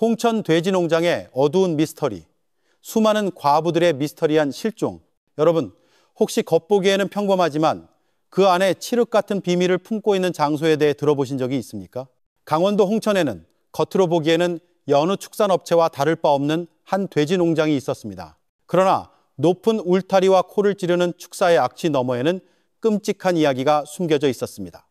홍천 돼지 농장의 어두운 미스터리, 수많은 과부들의 미스터리한 실종. 여러분, 혹시 겉보기에는 평범하지만 그 안에 칠흑 같은 비밀을 품고 있는 장소에 대해 들어보신 적이 있습니까? 강원도 홍천에는 겉으로 보기에는 여느 축산업체와 다를 바 없는 한 돼지 농장이 있었습니다. 그러나 높은 울타리와 코를 찌르는 축사의 악취 너머에는 끔찍한 이야기가 숨겨져 있었습니다.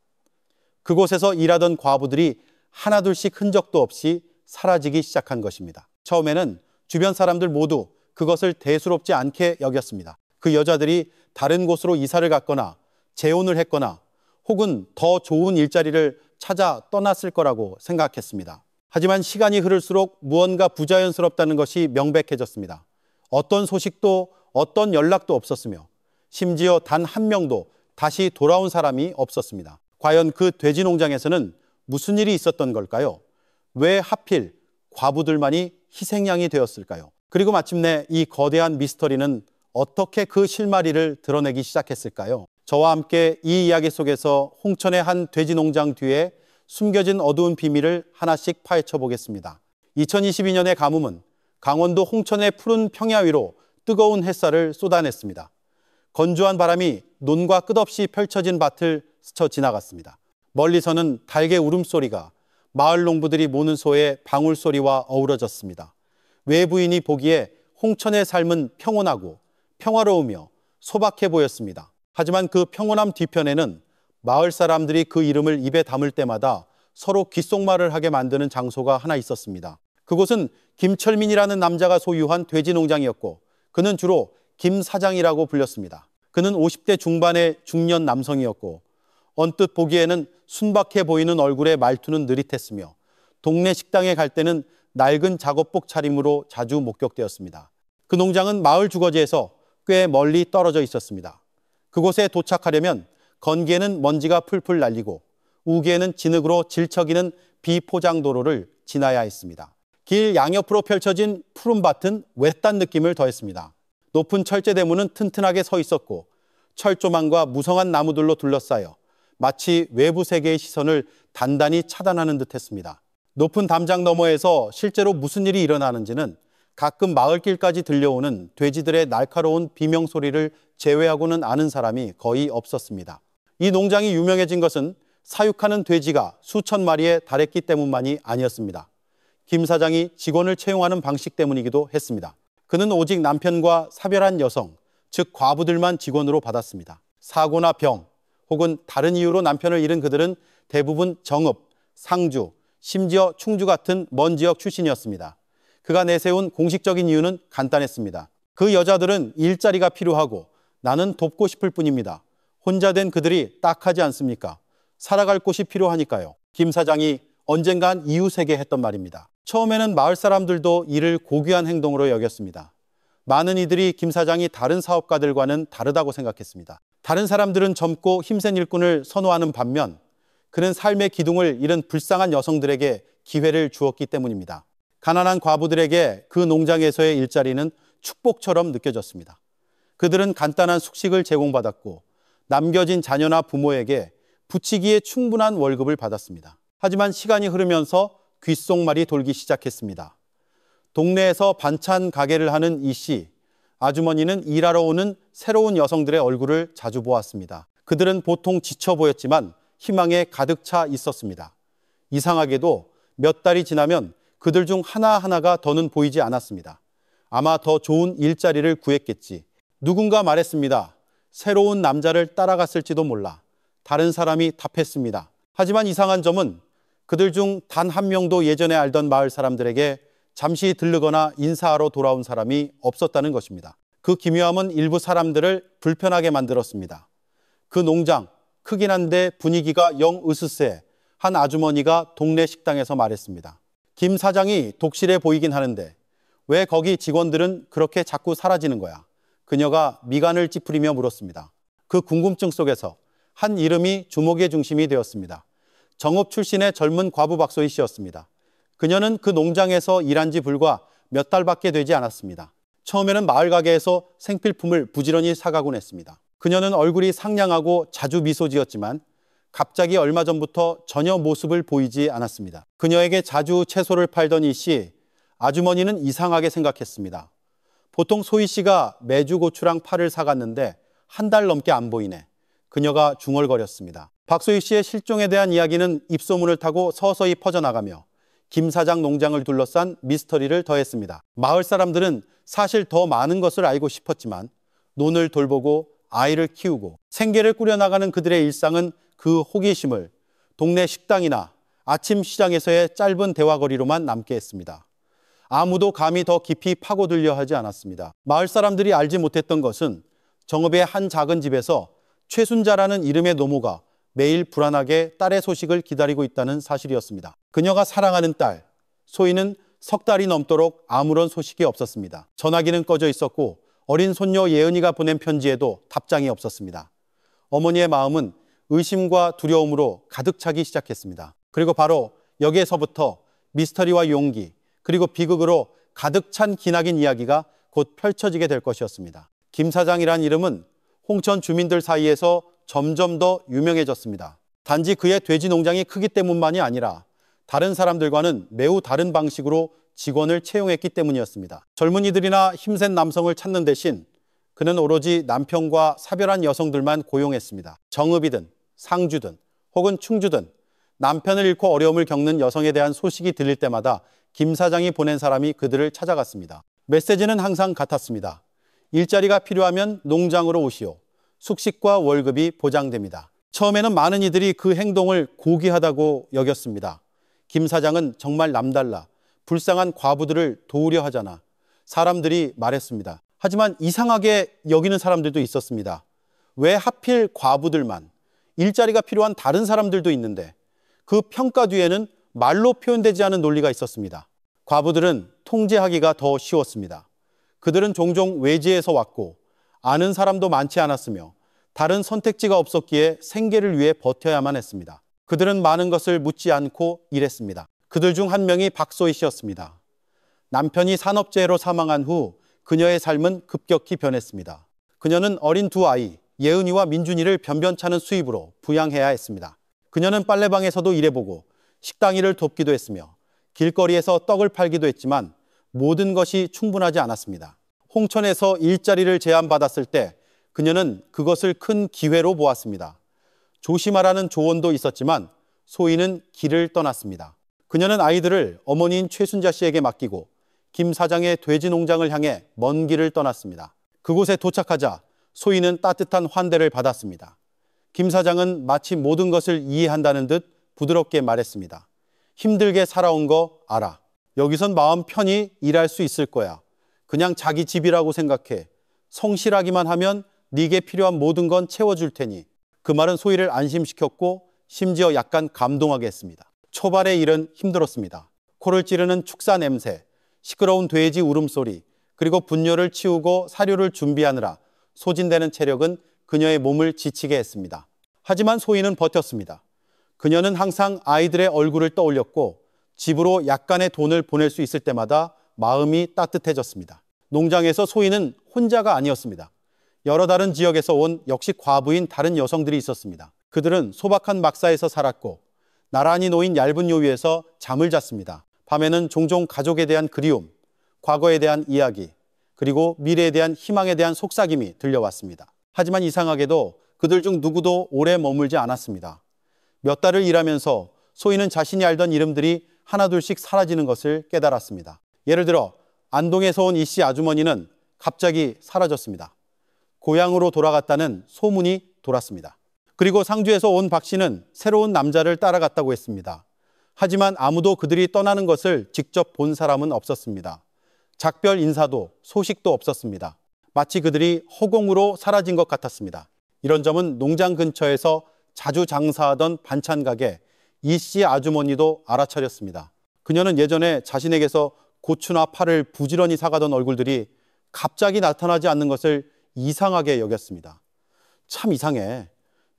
그곳에서 일하던 과부들이 하나둘씩 흔적도 없이 사라지기 시작한 것입니다. 처음에는 주변 사람들 모두 그것을 대수롭지 않게 여겼습니다. 그 여자들이 다른 곳으로 이사를 갔거나 재혼을 했거나 혹은 더 좋은 일자리를 찾아 떠났을 거라고 생각했습니다. 하지만 시간이 흐를수록 무언가 부자연스럽다는 것이 명백해졌습니다. 어떤 소식도 어떤 연락도 없었으며 심지어 단 한 명도 다시 돌아온 사람이 없었습니다. 과연 그 돼지 농장에서는 무슨 일이 있었던 걸까요? 왜 하필 과부들만이 희생양이 되었을까요? 그리고 마침내 이 거대한 미스터리는 어떻게 그 실마리를 드러내기 시작했을까요? 저와 함께 이 이야기 속에서 홍천의 한 돼지 농장 뒤에 숨겨진 어두운 비밀을 하나씩 파헤쳐 보겠습니다. 2022년의 가뭄은 강원도 홍천의 푸른 평야 위로 뜨거운 햇살을 쏟아냈습니다. 건조한 바람이 논과 끝없이 펼쳐진 밭을 스쳐 지나갔습니다. 멀리서는 닭의 울음소리가 마을 농부들이 모는 소의 방울소리와 어우러졌습니다. 외부인이 보기에 홍천의 삶은 평온하고 평화로우며 소박해 보였습니다. 하지만 그 평온함 뒤편에는 마을 사람들이 그 이름을 입에 담을 때마다 서로 귓속말을 하게 만드는 장소가 하나 있었습니다. 그곳은 김철민이라는 남자가 소유한 돼지 농장이었고 그는 주로 김 사장이라고 불렸습니다. 그는 50대 중반의 중년 남성이었고 언뜻 보기에는 순박해 보이는 얼굴의 말투는 느릿했으며 동네 식당에 갈 때는 낡은 작업복 차림으로 자주 목격되었습니다. 그 농장은 마을 주거지에서 꽤 멀리 떨어져 있었습니다. 그곳에 도착하려면 건기에는 먼지가 풀풀 날리고 우기에는 진흙으로 질척이는 비포장도로를 지나야 했습니다. 길 양옆으로 펼쳐진 푸른 밭은 외딴 느낌을 더했습니다. 높은 철제대문은 튼튼하게 서 있었고 철조망과 무성한 나무들로 둘러싸여 마치 외부 세계의 시선을 단단히 차단하는 듯했습니다. 높은 담장 너머에서 실제로 무슨 일이 일어나는지는 가끔 마을길까지 들려오는 돼지들의 날카로운 비명소리를 제외하고는 아는 사람이 거의 없었습니다. 이 농장이 유명해진 것은 사육하는 돼지가 수천 마리에 달했기 때문만이 아니었습니다. 김 사장이 직원을 채용하는 방식 때문이기도 했습니다. 그는 오직 남편과 사별한 여성, 즉 과부들만 직원으로 받았습니다. 사고나 병 혹은 다른 이유로 남편을 잃은 그들은 대부분 정읍, 상주, 심지어 충주 같은 먼 지역 출신이었습니다. 그가 내세운 공식적인 이유는 간단했습니다. 그 여자들은 일자리가 필요하고 나는 돕고 싶을 뿐입니다. 혼자 된 그들이 딱하지 않습니까? 살아갈 곳이 필요하니까요. 김 사장이 언젠간 이웃에게 했던 말입니다. 처음에는 마을 사람들도 이를 고귀한 행동으로 여겼습니다. 많은 이들이 김 사장이 다른 사업가들과는 다르다고 생각했습니다. 다른 사람들은 젊고 힘센 일꾼을 선호하는 반면 그는 삶의 기둥을 잃은 불쌍한 여성들에게 기회를 주었기 때문입니다. 가난한 과부들에게 그 농장에서의 일자리는 축복처럼 느껴졌습니다. 그들은 간단한 숙식을 제공받았고 남겨진 자녀나 부모에게 부치기에 충분한 월급을 받았습니다. 하지만 시간이 흐르면서 귓속말이 돌기 시작했습니다. 동네에서 반찬 가게를 하는 이 씨, 아주머니는 일하러 오는 새로운 여성들의 얼굴을 자주 보았습니다. 그들은 보통 지쳐 보였지만 희망에 가득 차 있었습니다. 이상하게도 몇 달이 지나면 그들 중 하나하나가 더는 보이지 않았습니다. 아마 더 좋은 일자리를 구했겠지. 누군가 말했습니다. 새로운 남자를 따라갔을지도 몰라. 다른 사람이 답했습니다. 하지만 이상한 점은 그들 중 단 한 명도 예전에 알던 마을 사람들에게 잠시 들르거나 인사하러 돌아온 사람이 없었다는 것입니다. 그 기묘함은 일부 사람들을 불편하게 만들었습니다. 그 농장, 크긴 한데 분위기가 영 으스스해 한 아주머니가 동네 식당에서 말했습니다. 김 사장이 독실해 보이긴 하는데 왜 거기 직원들은 그렇게 자꾸 사라지는 거야? 그녀가 미간을 찌푸리며 물었습니다. 그 궁금증 속에서 한 이름이 주목의 중심이 되었습니다. 정읍 출신의 젊은 과부 박소희 씨였습니다. 그녀는 그 농장에서 일한 지 불과 몇 달밖에 되지 않았습니다. 처음에는 마을 가게에서 생필품을 부지런히 사가곤 했습니다. 그녀는 얼굴이 상냥하고 자주 미소 지었지만 갑자기 얼마 전부터 전혀 모습을 보이지 않았습니다. 그녀에게 자주 채소를 팔던 이 씨, 아주머니는 이상하게 생각했습니다. 보통 소희 씨가 메주 고추랑 파를 사갔는데 한 달 넘게 안 보이네. 그녀가 중얼거렸습니다. 박소희 씨의 실종에 대한 이야기는 입소문을 타고 서서히 퍼져나가며 김 사장 농장을 둘러싼 미스터리를 더했습니다. 마을 사람들은 사실 더 많은 것을 알고 싶었지만 논을 돌보고 아이를 키우고 생계를 꾸려나가는 그들의 일상은 그 호기심을 동네 식당이나 아침 시장에서의 짧은 대화거리로만 남게 했습니다. 아무도 감히 더 깊이 파고들려 하지 않았습니다. 마을 사람들이 알지 못했던 것은 정읍의 한 작은 집에서 최순자라는 이름의 노모가 매일 불안하게 딸의 소식을 기다리고 있다는 사실이었습니다. 그녀가 사랑하는 딸, 소희는 석 달이 넘도록 아무런 소식이 없었습니다. 전화기는 꺼져 있었고 어린 손녀 예은이가 보낸 편지에도 답장이 없었습니다. 어머니의 마음은 의심과 두려움으로 가득 차기 시작했습니다. 그리고 바로 여기에서부터 미스터리와 용기, 그리고 비극으로 가득 찬 기나긴 이야기가 곧 펼쳐지게 될 것이었습니다. 김 사장이란 이름은 홍천 주민들 사이에서 점점 더 유명해졌습니다. 단지 그의 돼지 농장이 크기 때문만이 아니라 다른 사람들과는 매우 다른 방식으로 직원을 채용했기 때문이었습니다. 젊은이들이나 힘센 남성을 찾는 대신 그는 오로지 남편과 사별한 여성들만 고용했습니다. 정읍이든 상주든 혹은 충주든 남편을 잃고 어려움을 겪는 여성에 대한 소식이 들릴 때마다 김 사장이 보낸 사람이 그들을 찾아갔습니다. 메시지는 항상 같았습니다. 일자리가 필요하면 농장으로 오시오. 숙식과 월급이 보장됩니다. 처음에는 많은 이들이 그 행동을 고귀하다고 여겼습니다. 김 사장은 정말 남달라 불쌍한 과부들을 도우려 하잖아. 사람들이 말했습니다. 하지만 이상하게 여기는 사람들도 있었습니다. 왜 하필 과부들만? 일자리가 필요한 다른 사람들도 있는데 그 평가 뒤에는 말로 표현되지 않은 논리가 있었습니다. 과부들은 통제하기가 더 쉬웠습니다. 그들은 종종 외지에서 왔고 아는 사람도 많지 않았으며 다른 선택지가 없었기에 생계를 위해 버텨야만 했습니다. 그들은 많은 것을 묻지 않고 일했습니다. 그들 중 한 명이 박소희 씨였습니다. 남편이 산업재해로 사망한 후 그녀의 삶은 급격히 변했습니다. 그녀는 어린 두 아이, 예은이와 민준이를 변변찮은 수입으로 부양해야 했습니다. 그녀는 빨래방에서도 일해보고 식당 일을 돕기도 했으며 길거리에서 떡을 팔기도 했지만 모든 것이 충분하지 않았습니다. 홍천에서 일자리를 제안받았을 때 그녀는 그것을 큰 기회로 보았습니다. 조심하라는 조언도 있었지만 소희는 길을 떠났습니다. 그녀는 아이들을 어머니인 최순자 씨에게 맡기고 김 사장의 돼지 농장을 향해 먼 길을 떠났습니다. 그곳에 도착하자 소희는 따뜻한 환대를 받았습니다. 김 사장은 마치 모든 것을 이해한다는 듯 부드럽게 말했습니다. 힘들게 살아온 거 알아. 여기선 마음 편히 일할 수 있을 거야. 그냥 자기 집이라고 생각해. 성실하기만 하면 네게 필요한 모든 건 채워줄 테니. 그 말은 소희를 안심시켰고 심지어 약간 감동하게 했습니다. 초반의 일은 힘들었습니다. 코를 찌르는 축사 냄새, 시끄러운 돼지 울음소리, 그리고 분뇨를 치우고 사료를 준비하느라 소진되는 체력은 그녀의 몸을 지치게 했습니다. 하지만 소희는 버텼습니다. 그녀는 항상 아이들의 얼굴을 떠올렸고 집으로 약간의 돈을 보낼 수 있을 때마다 마음이 따뜻해졌습니다. 농장에서 소희는 혼자가 아니었습니다. 여러 다른 지역에서 온 역시 과부인 다른 여성들이 있었습니다. 그들은 소박한 막사에서 살았고 나란히 놓인 얇은 요위에서 잠을 잤습니다. 밤에는 종종 가족에 대한 그리움, 과거에 대한 이야기, 그리고 미래에 대한 희망에 대한 속삭임이 들려왔습니다. 하지만 이상하게도 그들 중 누구도 오래 머물지 않았습니다. 몇 달을 일하면서 소희는 자신이 알던 이름들이 하나둘씩 사라지는 것을 깨달았습니다. 예를 들어 안동에서 온 이씨 아주머니는 갑자기 사라졌습니다. 고향으로 돌아갔다는 소문이 돌았습니다. 그리고 상주에서 온 박 씨는 새로운 남자를 따라갔다고 했습니다. 하지만 아무도 그들이 떠나는 것을 직접 본 사람은 없었습니다. 작별 인사도 소식도 없었습니다. 마치 그들이 허공으로 사라진 것 같았습니다. 이런 점은 농장 근처에서 자주 장사하던 반찬 가게 이씨 아주머니도 알아차렸습니다. 그녀는 예전에 자신에게서 고추나 파를 부지런히 사가던 얼굴들이 갑자기 나타나지 않는 것을 이상하게 여겼습니다. 참 이상해.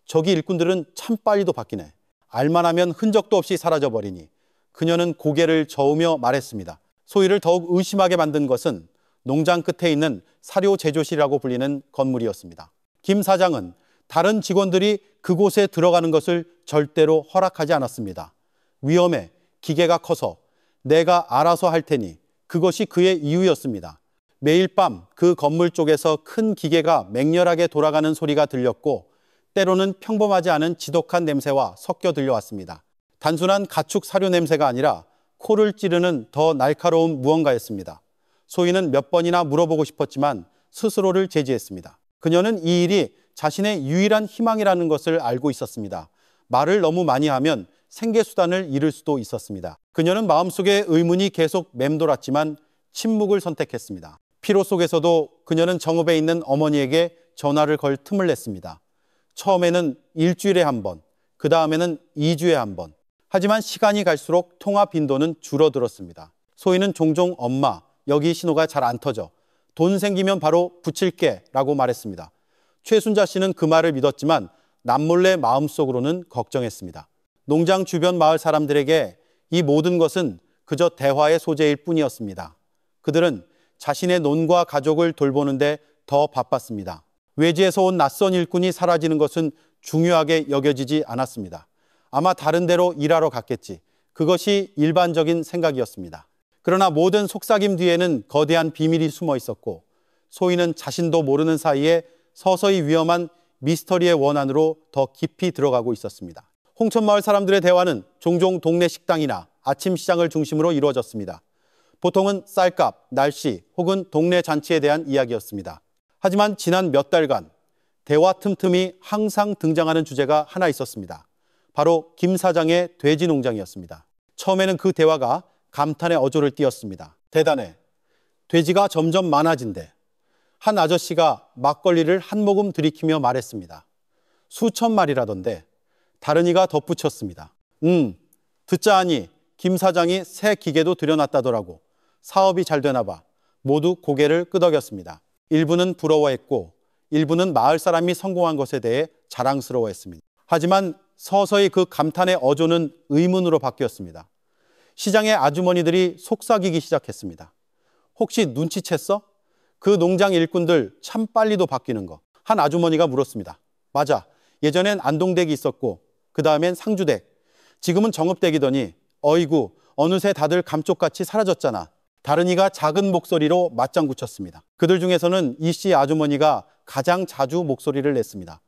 저기 일꾼들은 참 빨리도 바뀌네. 알만하면 흔적도 없이 사라져버리니. 그녀는 고개를 저으며 말했습니다. 소희를 더욱 의심하게 만든 것은 농장 끝에 있는 사료 제조실이라고 불리는 건물이었습니다. 김 사장은 다른 직원들이 그곳에 들어가는 것을 절대로 허락하지 않았습니다. 위험해. 기계가 커서 내가 알아서 할 테니 그것이 그의 이유였습니다. 매일 밤 그 건물 쪽에서 큰 기계가 맹렬하게 돌아가는 소리가 들렸고 때로는 평범하지 않은 지독한 냄새와 섞여 들려왔습니다. 단순한 가축 사료 냄새가 아니라 코를 찌르는 더 날카로운 무언가였습니다. 소희는 몇 번이나 물어보고 싶었지만 스스로를 제지했습니다. 그녀는 이 일이 자신의 유일한 희망이라는 것을 알고 있었습니다. 말을 너무 많이 하면 생계수단을 잃을 수도 있었습니다. 그녀는 마음속에 의문이 계속 맴돌았지만 침묵을 선택했습니다. 피로 속에서도 그녀는 정읍에 있는 어머니에게 전화를 걸 틈을 냈습니다. 처음에는 일주일에 한 번, 그 다음에는 2주에 한 번. 하지만 시간이 갈수록 통화 빈도는 줄어들었습니다. 소희는 종종 엄마, 여기 신호가 잘 안 터져. 돈 생기면 바로 붙일게 라고 말했습니다. 최순자 씨는 그 말을 믿었지만 남몰래 마음속으로는 걱정했습니다. 농장 주변 마을 사람들에게 이 모든 것은 그저 대화의 소재일 뿐이었습니다. 그들은 자신의 논과 가족을 돌보는데 더 바빴습니다. 외지에서 온 낯선 일꾼이 사라지는 것은 중요하게 여겨지지 않았습니다. 아마 다른 데로 일하러 갔겠지. 그것이 일반적인 생각이었습니다. 그러나 모든 속삭임 뒤에는 거대한 비밀이 숨어 있었고 소희는 자신도 모르는 사이에 서서히 위험한 미스터리의 원안으로 더 깊이 들어가고 있었습니다. 홍천마을 사람들의 대화는 종종 동네 식당이나 아침 시장을 중심으로 이루어졌습니다. 보통은 쌀값, 날씨 혹은 동네 잔치에 대한 이야기였습니다. 하지만 지난 몇 달간 대화 틈틈이 항상 등장하는 주제가 하나 있었습니다. 바로 김 사장의 돼지 농장이었습니다. 처음에는 그 대화가 감탄의 어조를 띄었습니다. 대단해. 돼지가 점점 많아진대. 한 아저씨가 막걸리를 한 모금 들이키며 말했습니다. 수천 마리라던데. 다른 이가 덧붙였습니다. 듣자 하니 김 사장이 새 기계도 들여놨다더라고. 사업이 잘 되나 봐. 모두 고개를 끄덕였습니다. 일부는 부러워했고 일부는 마을 사람이 성공한 것에 대해 자랑스러워했습니다. 하지만 서서히 그 감탄의 어조는 의문으로 바뀌었습니다. 시장의 아주머니들이 속삭이기 시작했습니다. 혹시 눈치챘어? 그 농장 일꾼들 참 빨리도 바뀌는 거. 한 아주머니가 물었습니다. 맞아. 예전엔 안동댁이 있었고 그 다음엔 상주댁. 지금은 정읍댁이더니 어이구 어느새 다들 감쪽같이 사라졌잖아. 다른 이가 작은 목소리로 맞장구 쳤습니다. 그들 중에서는 이 씨 아주머니가 가장 자주 목소리를 냈습니다.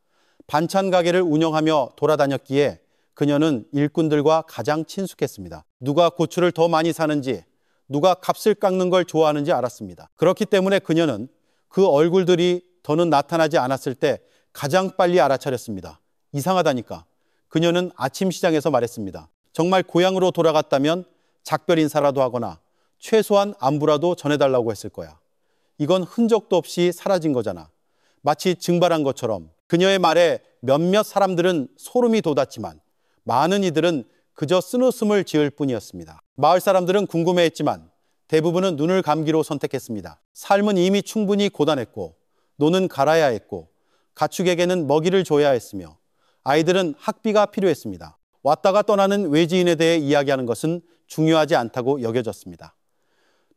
반찬 가게를 운영하며 돌아다녔기에 그녀는 일꾼들과 가장 친숙했습니다. 누가 고추를 더 많이 사는지, 누가 값을 깎는 걸 좋아하는지 알았습니다. 그렇기 때문에 그녀는 그 얼굴들이 더는 나타나지 않았을 때 가장 빨리 알아차렸습니다. 이상하다니까. 그녀는 아침 시장에서 말했습니다. 정말 고향으로 돌아갔다면 작별 인사라도 하거나 최소한 안부라도 전해달라고 했을 거야. 이건 흔적도 없이 사라진 거잖아. 마치 증발한 것처럼. 그녀의 말에 몇몇 사람들은 소름이 돋았지만 많은 이들은 그저 쓴웃음을 지을 뿐이었습니다. 마을 사람들은 궁금해했지만 대부분은 눈을 감기로 선택했습니다. 삶은 이미 충분히 고단했고 노는 갈아야 했고 가축에게는 먹이를 줘야 했으며 아이들은 학비가 필요했습니다. 왔다가 떠나는 외지인에 대해 이야기하는 것은 중요하지 않다고 여겨졌습니다.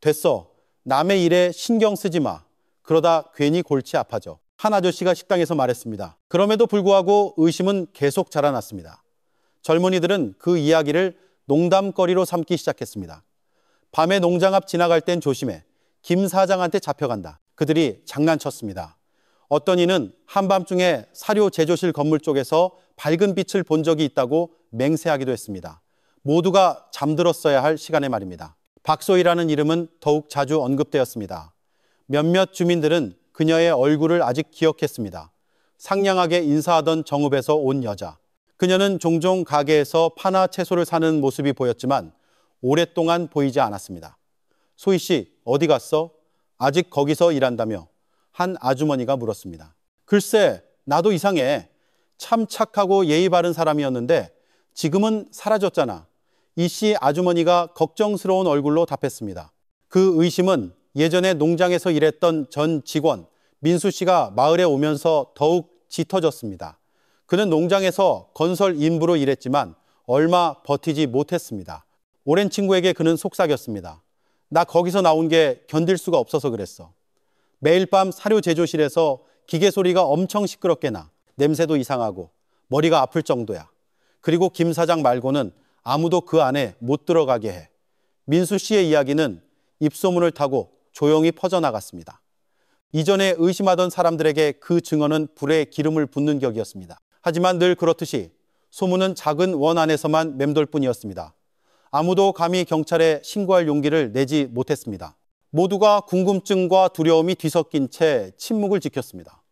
됐어. 남의 일에 신경 쓰지 마. 그러다 괜히 골치 아파져. 한 아저씨가 식당에서 말했습니다. 그럼에도 불구하고 의심은 계속 자라났습니다. 젊은이들은 그 이야기를 농담거리로 삼기 시작했습니다. 밤에 농장 앞 지나갈 땐 조심해. 김 사장한테 잡혀간다. 그들이 장난쳤습니다. 어떤 이는 한밤중에 사료 제조실 건물 쪽에서 밝은 빛을 본 적이 있다고 맹세하기도 했습니다. 모두가 잠들었어야 할 시간에 말입니다. 박소희라는 이름은 더욱 자주 언급되었습니다. 몇몇 주민들은 그녀의 얼굴을 아직 기억했습니다. 상냥하게 인사하던 정읍에서 온 여자. 그녀는 종종 가게에서 파나 채소를 사는 모습이 보였지만 오랫동안 보이지 않았습니다. 소희 씨, 어디 갔어? 아직 거기서 일한다며 한 아주머니가 물었습니다. 글쎄, 나도 이상해. 참 착하고 예의 바른 사람이었는데 지금은 사라졌잖아. 이 씨 아주머니가 걱정스러운 얼굴로 답했습니다. 그 의심은 예전에 농장에서 일했던 전 직원 민수 씨가 마을에 오면서 더욱 짙어졌습니다. 그는 농장에서 건설 인부로 일했지만 얼마 버티지 못했습니다. 오랜 친구에게 그는 속삭였습니다. 나 거기서 나온 게 견딜 수가 없어서 그랬어. 매일 밤 사료 제조실에서 기계 소리가 엄청 시끄럽게 나. 냄새도 이상하고 머리가 아플 정도야. 그리고 김 사장 말고는 아무도 그 안에 못 들어가게 해. 민수 씨의 이야기는 입소문을 타고 조용히 퍼져나갔습니다. 이전에 의심하던 사람들에게 그 증언은 불에 기름을 붓는 격이었습니다. 하지만 늘 그렇듯이 소문은 작은 원 안에서만 맴돌 뿐이었습니다. 아무도 감히 경찰에 신고할 용기를 내지 못했습니다. 모두가 궁금증과 두려움이 뒤섞인 채 침묵을 지켰습니다.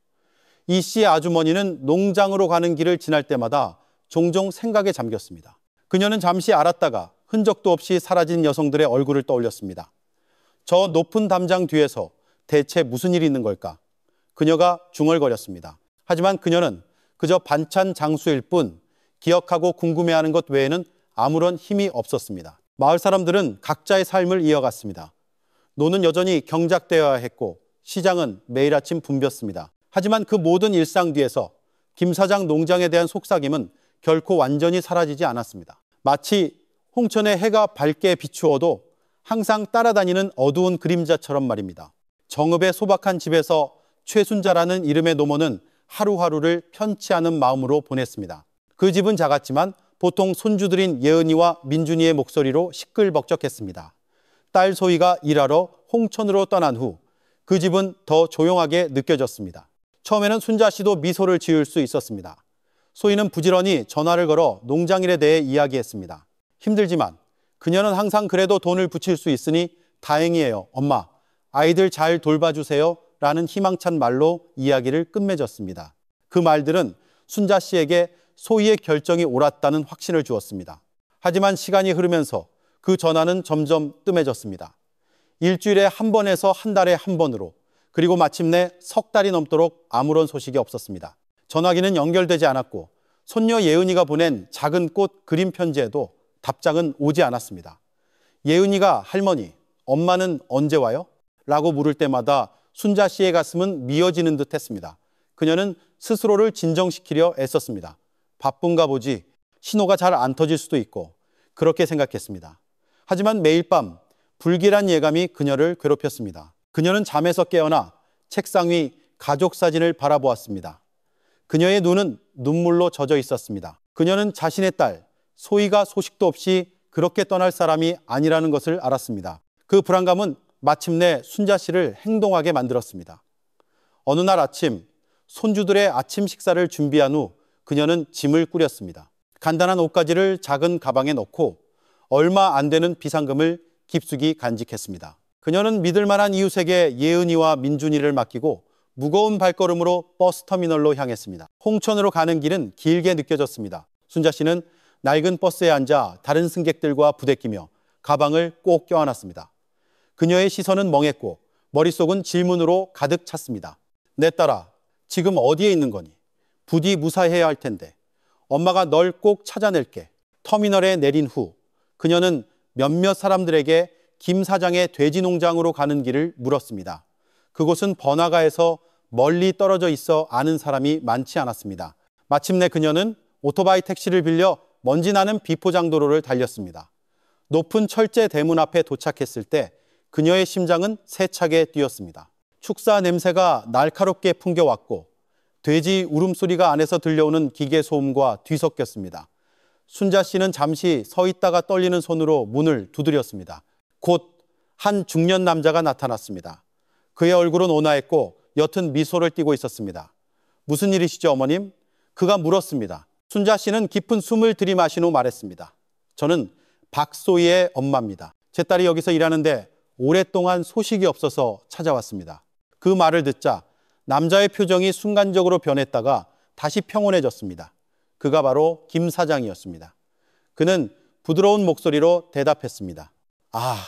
이 씨의 아주머니는 농장으로 가는 길을 지날 때마다 종종 생각에 잠겼습니다. 그녀는 잠시 알았다가 흔적도 없이 사라진 여성들의 얼굴을 떠올렸습니다. 저 높은 담장 뒤에서 대체 무슨 일이 있는 걸까? 그녀가 중얼거렸습니다. 하지만 그녀는 그저 반찬 장수일 뿐 기억하고 궁금해하는 것 외에는 아무런 힘이 없었습니다. 마을 사람들은 각자의 삶을 이어갔습니다. 노는 여전히 경작되어야 했고 시장은 매일 아침 붐볐습니다. 하지만 그 모든 일상 뒤에서 김 사장 농장에 대한 속삭임은 결코 완전히 사라지지 않았습니다. 마치 홍천의 해가 밝게 비추어도 항상 따라다니는 어두운 그림자처럼 말입니다. 정읍의 소박한 집에서 최순자라는 이름의 노모는 하루하루를 편치 않은 마음으로 보냈습니다. 그 집은 작았지만 보통 손주들인 예은이와 민준이의 목소리로 시끌벅적했습니다. 딸 소희가 일하러 홍천으로 떠난 후 그 집은 더 조용하게 느껴졌습니다. 처음에는 순자 씨도 미소를 지을 수 있었습니다. 소희는 부지런히 전화를 걸어 농장일에 대해 이야기했습니다. 힘들지만 그녀는 항상 그래도 돈을 붙일 수 있으니 다행이에요. 엄마, 아이들 잘 돌봐주세요. 라는 희망찬 말로 이야기를 끝맺었습니다. 그 말들은 순자 씨에게 소희의 결정이 옳았다는 확신을 주었습니다. 하지만 시간이 흐르면서 그 전화는 점점 뜸해졌습니다. 일주일에 한 번에서 한 달에 한 번으로, 그리고 마침내 석 달이 넘도록 아무런 소식이 없었습니다. 전화기는 연결되지 않았고 손녀 예은이가 보낸 작은 꽃 그림 편지에도 답장은 오지 않았습니다. 예은이가 할머니, 엄마는 언제 와요? 라고 물을 때마다 순자 씨의 가슴은 미어지는 듯 했습니다. 그녀는 스스로를 진정시키려 애썼습니다. 바쁜가 보지, 신호가 잘 안 터질 수도 있고, 그렇게 생각했습니다. 하지만 매일 밤 불길한 예감이 그녀를 괴롭혔습니다. 그녀는 잠에서 깨어나 책상 위 가족 사진을 바라보았습니다. 그녀의 눈은 눈물로 젖어 있었습니다. 그녀는 자신의 딸 소희가 소식도 없이 그렇게 떠날 사람이 아니라는 것을 알았습니다. 그 불안감은 마침내 순자 씨를 행동하게 만들었습니다. 어느 날 아침 손주들의 아침 식사를 준비한 후 그녀는 짐을 꾸렸습니다. 간단한 옷가지를 작은 가방에 넣고 얼마 안 되는 비상금을 깊숙이 간직했습니다. 그녀는 믿을 만한 이웃에게 예은이와 민준이를 맡기고 무거운 발걸음으로 버스터미널로 향했습니다. 홍천으로 가는 길은 길게 느껴졌습니다. 순자 씨는 낡은 버스에 앉아 다른 승객들과 부대끼며 가방을 꼭 껴안았습니다. 그녀의 시선은 멍했고 머릿속은 질문으로 가득 찼습니다. 내 딸아, 지금 어디에 있는 거니? 부디 무사해야 할 텐데. 엄마가 널 꼭 찾아낼게. 터미널에 내린 후 그녀는 몇몇 사람들에게 김 사장의 돼지 농장으로 가는 길을 물었습니다. 그곳은 번화가에서 멀리 떨어져 있어 아는 사람이 많지 않았습니다. 마침내 그녀는 오토바이 택시를 빌려 먼지 나는 비포장도로를 달렸습니다. 높은 철제 대문 앞에 도착했을 때 그녀의 심장은 세차게 뛰었습니다. 축사 냄새가 날카롭게 풍겨왔고 돼지 울음소리가 안에서 들려오는 기계 소음과 뒤섞였습니다. 순자 씨는 잠시 서 있다가 떨리는 손으로 문을 두드렸습니다. 곧 한 중년 남자가 나타났습니다. 그의 얼굴은 온화했고 옅은 미소를 띠고 있었습니다. 무슨 일이시죠, 어머님? 그가 물었습니다. 순자 씨는 깊은 숨을 들이마신 후 말했습니다. 저는 박소희의 엄마입니다. 제 딸이 여기서 일하는데 오랫동안 소식이 없어서 찾아왔습니다. 그 말을 듣자 남자의 표정이 순간적으로 변했다가 다시 평온해졌습니다. 그가 바로 김 사장이었습니다. 그는 부드러운 목소리로 대답했습니다. 아,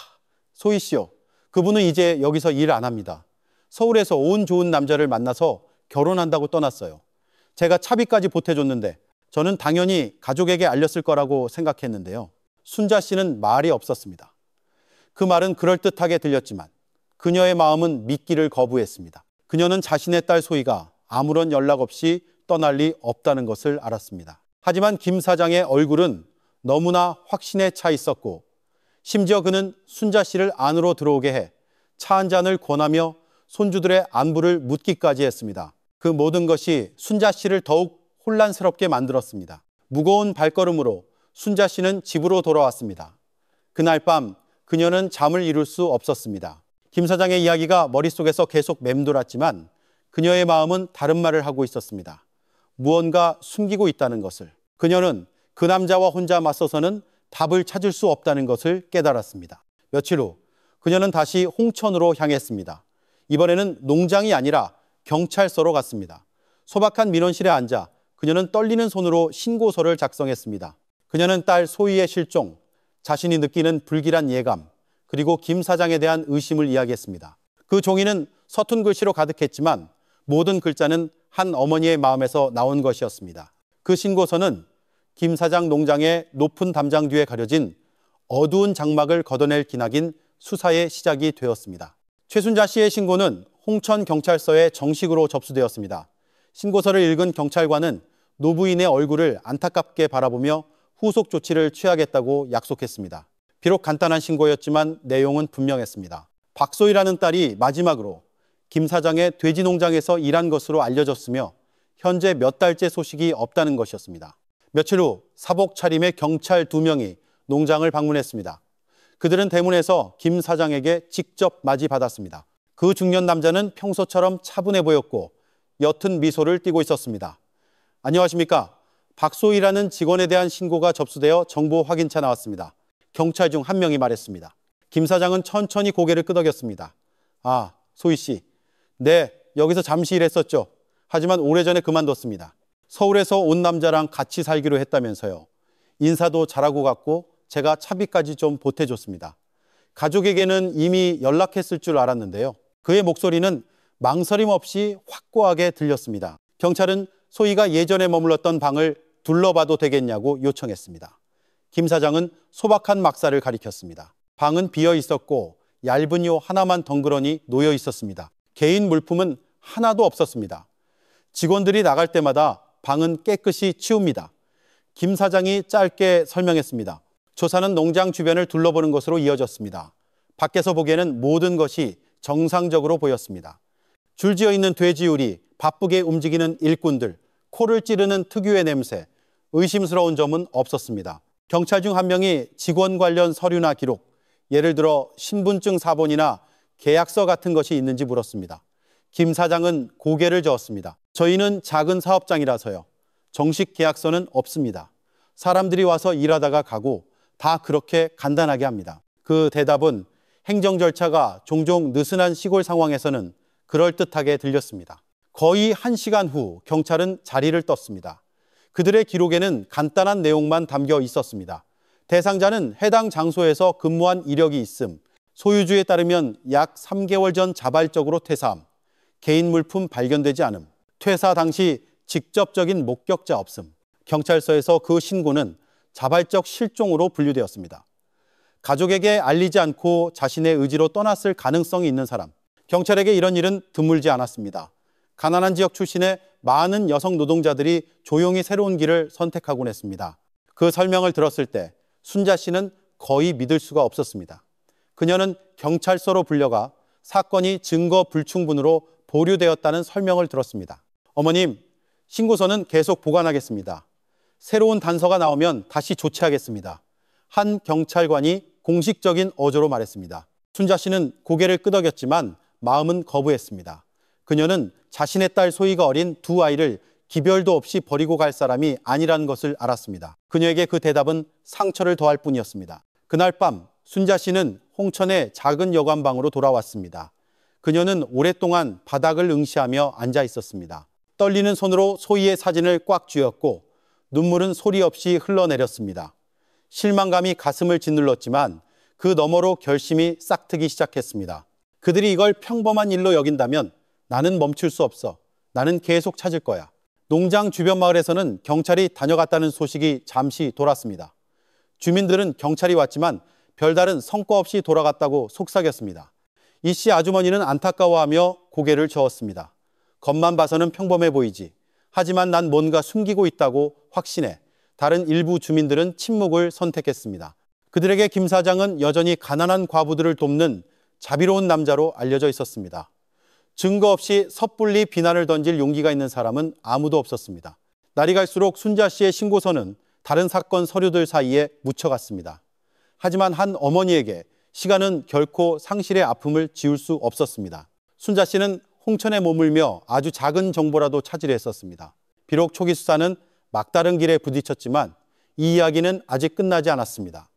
소희 씨요. 그분은 이제 여기서 일 안 합니다. 서울에서 온 좋은 남자를 만나서 결혼한다고 떠났어요. 제가 차비까지 보태줬는데 저는 당연히 가족에게 알렸을 거라고 생각했는데요. 순자 씨는 말이 없었습니다. 그 말은 그럴듯하게 들렸지만 그녀의 마음은 믿기를 거부했습니다. 그녀는 자신의 딸 소희가 아무런 연락 없이 떠날 리 없다는 것을 알았습니다. 하지만 김 사장의 얼굴은 너무나 확신에 차 있었고 심지어 그는 순자 씨를 안으로 들어오게 해 차 한 잔을 권하며 손주들의 안부를 묻기까지 했습니다. 그 모든 것이 순자 씨를 더욱 혼란스럽게 만들었습니다. 무거운 발걸음으로 순자 씨는 집으로 돌아왔습니다. 그날 밤 그녀는 잠을 이룰 수 없었습니다. 김 사장의 이야기가 머릿속에서 계속 맴돌았지만 그녀의 마음은 다른 말을 하고 있었습니다. 무언가 숨기고 있다는 것을. 그녀는 그 남자와 혼자 맞서서는 답을 찾을 수 없다는 것을 깨달았습니다. 며칠 후 그녀는 다시 홍천으로 향했습니다. 이번에는 농장이 아니라 경찰서로 갔습니다. 소박한 민원실에 앉아 그녀는 떨리는 손으로 신고서를 작성했습니다. 그녀는 딸 소희의 실종, 자신이 느끼는 불길한 예감, 그리고 김 사장에 대한 의심을 이야기했습니다. 그 종이는 서툰 글씨로 가득했지만 모든 글자는 한 어머니의 마음에서 나온 것이었습니다. 그 신고서는 김 사장 농장의 높은 담장 뒤에 가려진 어두운 장막을 걷어낼 기나긴 수사의 시작이 되었습니다. 최순자 씨의 신고는 홍천경찰서에 정식으로 접수되었습니다. 신고서를 읽은 경찰관은 노부인의 얼굴을 안타깝게 바라보며 후속 조치를 취하겠다고 약속했습니다. 비록 간단한 신고였지만 내용은 분명했습니다. 박소희라는 딸이 마지막으로 김 사장의 돼지 농장에서 일한 것으로 알려졌으며 현재 몇 달째 소식이 없다는 것이었습니다. 며칠 후 사복 차림의 경찰 2명이 농장을 방문했습니다. 그들은 대문에서 김 사장에게 직접 맞이받았습니다. 그 중년 남자는 평소처럼 차분해 보였고 옅은 미소를 띠고 있었습니다. 안녕하십니까? 박소희라는 직원에 대한 신고가 접수되어 정보 확인차 나왔습니다. 경찰 중 한 명이 말했습니다. 김 사장은 천천히 고개를 끄덕였습니다. 아, 소희 씨. 네, 여기서 잠시 일했었죠. 하지만 오래전에 그만뒀습니다. 서울에서 온 남자랑 같이 살기로 했다면서요. 인사도 잘하고 갔고 제가 차비까지 좀 보태줬습니다. 가족에게는 이미 연락했을 줄 알았는데요. 그의 목소리는 망설임 없이 확고하게 들렸습니다. 경찰은 소희가 예전에 머물렀던 방을 둘러봐도 되겠냐고 요청했습니다. 김 사장은 소박한 막사를 가리켰습니다. 방은 비어 있었고 얇은 요 하나만 덩그러니 놓여 있었습니다. 개인 물품은 하나도 없었습니다. 직원들이 나갈 때마다 방은 깨끗이 치웁니다. 김 사장이 짧게 설명했습니다. 조사는 농장 주변을 둘러보는 것으로 이어졌습니다. 밖에서 보기에는 모든 것이 정상적으로 보였습니다. 줄지어 있는 돼지우리, 바쁘게 움직이는 일꾼들, 코를 찌르는 특유의 냄새, 의심스러운 점은 없었습니다. 경찰 중 한 명이 직원 관련 서류나 기록, 예를 들어 신분증 사본이나 계약서 같은 것이 있는지 물었습니다. 김 사장은 고개를 저었습니다. 저희는 작은 사업장이라서요. 정식 계약서는 없습니다. 사람들이 와서 일하다가 가고 다 그렇게 간단하게 합니다. 그 대답은 행정 절차가 종종 느슨한 시골 상황에서는 그럴듯하게 들렸습니다. 거의 1시간 후 경찰은 자리를 떴습니다. 그들의 기록에는 간단한 내용만 담겨 있었습니다. 대상자는 해당 장소에서 근무한 이력이 있음, 소유주에 따르면 약 3개월 전 자발적으로 퇴사함, 개인 물품 발견되지 않음, 퇴사 당시 직접적인 목격자 없음. 경찰서에서 그 신고는 자발적 실종으로 분류되었습니다. 가족에게 알리지 않고 자신의 의지로 떠났을 가능성이 있는 사람. 경찰에게 이런 일은 드물지 않았습니다. 가난한 지역 출신의 많은 여성 노동자들이 조용히 새로운 길을 선택하곤 했습니다. 그 설명을 들었을 때 순자 씨는 거의 믿을 수가 없었습니다. 그녀는 경찰서로 불려가 사건이 증거 불충분으로 보류되었다는 설명을 들었습니다. 어머님, 신고서는 계속 보관하겠습니다. 새로운 단서가 나오면 다시 조치하겠습니다. 한 경찰관이 공식적인 어조로 말했습니다. 순자 씨는 고개를 끄덕였지만 마음은 거부했습니다. 그녀는 자신의 딸 소희가 어린 두 아이를 기별도 없이 버리고 갈 사람이 아니라는 것을 알았습니다. 그녀에게 그 대답은 상처를 더할 뿐이었습니다. 그날 밤 순자 씨는 홍천의 작은 여관방으로 돌아왔습니다. 그녀는 오랫동안 바닥을 응시하며 앉아 있었습니다. 떨리는 손으로 소희의 사진을 꽉 쥐었고 눈물은 소리 없이 흘러내렸습니다. 실망감이 가슴을 짓눌렀지만 그 너머로 결심이 싹트기 시작했습니다. 그들이 이걸 평범한 일로 여긴다면 나는 멈출 수 없어. 나는 계속 찾을 거야. 농장 주변 마을에서는 경찰이 다녀갔다는 소식이 잠시 돌았습니다. 주민들은 경찰이 왔지만 별다른 성과 없이 돌아갔다고 속삭였습니다. 이 씨 아주머니는 안타까워하며 고개를 저었습니다. 겉만 봐서는 평범해 보이지. 하지만 난 뭔가 숨기고 있다고 확신해. 다른 일부 주민들은 침묵을 선택했습니다. 그들에게 김 사장은 여전히 가난한 과부들을 돕는 자비로운 남자로 알려져 있었습니다. 증거 없이 섣불리 비난을 던질 용기가 있는 사람은 아무도 없었습니다. 날이 갈수록 순자 씨의 신고서는 다른 사건 서류들 사이에 묻혀갔습니다. 하지만 한 어머니에게 시간은 결코 상실의 아픔을 지울 수 없었습니다. 순자 씨는 홍천에 머물며 아주 작은 정보라도 찾으려 했었습니다. 비록 초기 수사는 막다른 길에 부딪혔지만 이 이야기는 아직 끝나지 않았습니다.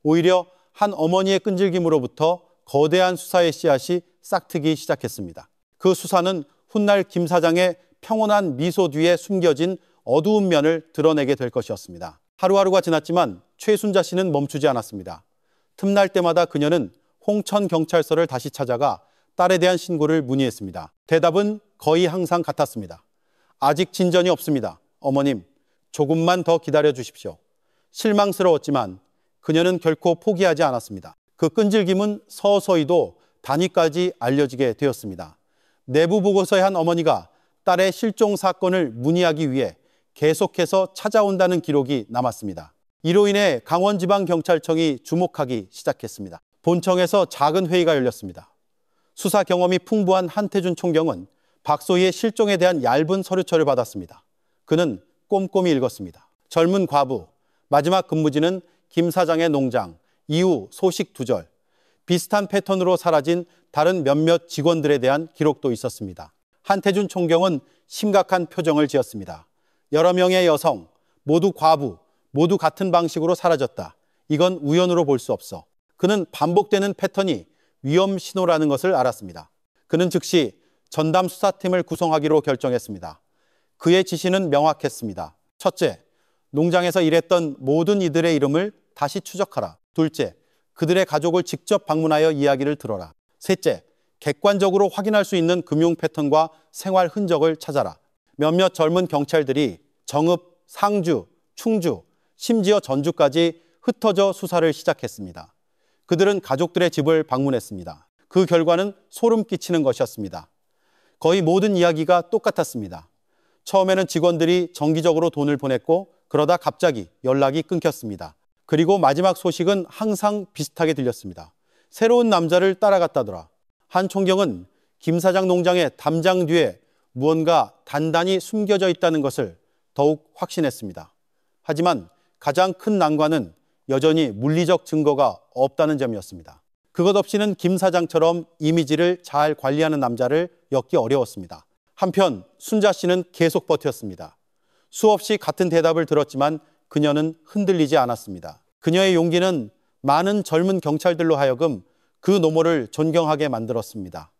오히려 한 어머니의 끈질김으로부터 거대한 수사의 씨앗이 싹트기 시작했습니다. 그 수사는 훗날 김 사장의 평온한 미소 뒤에 숨겨진 어두운 면을 드러내게 될 것이었습니다. 하루하루가 지났지만 최순자 씨는 멈추지 않았습니다. 틈날 때마다 그녀는 홍천경찰서를 다시 찾아가 딸에 대한 신고를 문의했습니다. 대답은 거의 항상 같았습니다. 아직 진전이 없습니다. 어머님, 조금만 더 기다려 주십시오. 실망스러웠지만 그녀는 결코 포기하지 않았습니다. 그 끈질김은 서서히도 단위까지 알려지게 되었습니다. 내부 보고서의 한 어머니가 딸의 실종 사건을 문의하기 위해 계속해서 찾아온다는 기록이 남았습니다. 이로 인해 강원지방경찰청이 주목하기 시작했습니다. 본청에서 작은 회의가 열렸습니다. 수사 경험이 풍부한 한태준 총경은 박소희의 실종에 대한 얇은 서류처를 받았습니다. 그는 꼼꼼히 읽었습니다. 젊은 과부, 마지막 근무지는 김 사장의 농장, 이후 소식 두절, 비슷한 패턴으로 사라진 다른 몇몇 직원들에 대한 기록도 있었습니다. 한태준 총경은 심각한 표정을 지었습니다. 여러 명의 여성, 모두 과부, 모두 같은 방식으로 사라졌다. 이건 우연으로 볼 수 없어. 그는 반복되는 패턴이 위험 신호라는 것을 알았습니다. 그는 즉시 전담 수사팀을 구성하기로 결정했습니다. 그의 지시는 명확했습니다. 첫째, 농장에서 일했던 모든 이들의 이름을 다시 추적하라. 둘째, 그들의 가족을 직접 방문하여 이야기를 들어라. 셋째, 객관적으로 확인할 수 있는 금융 패턴과 생활 흔적을 찾아라. 몇몇 젊은 경찰들이 정읍, 상주, 충주, 심지어 전주까지 흩어져 수사를 시작했습니다. 그들은 가족들의 집을 방문했습니다. 그 결과는 소름 끼치는 것이었습니다. 거의 모든 이야기가 똑같았습니다. 처음에는 직원들이 정기적으로 돈을 보냈고 그러다 갑자기 연락이 끊겼습니다. 그리고 마지막 소식은 항상 비슷하게 들렸습니다. 새로운 남자를 따라갔다더라. 한 총경은 김 사장 농장의 담장 뒤에 무언가 단단히 숨겨져 있다는 것을 더욱 확신했습니다. 하지만 가장 큰 난관은 여전히 물리적 증거가 없다는 점이었습니다. 그것 없이는 김 사장처럼 이미지를 잘 관리하는 남자를 엮기 어려웠습니다. 한편 순자 씨는 계속 버텼습니다. 수없이 같은 대답을 들었지만 그녀는 흔들리지 않았습니다. 그녀의 용기는 많은 젊은 경찰들로 하여금 그 노모를 존경하게 만들었습니다.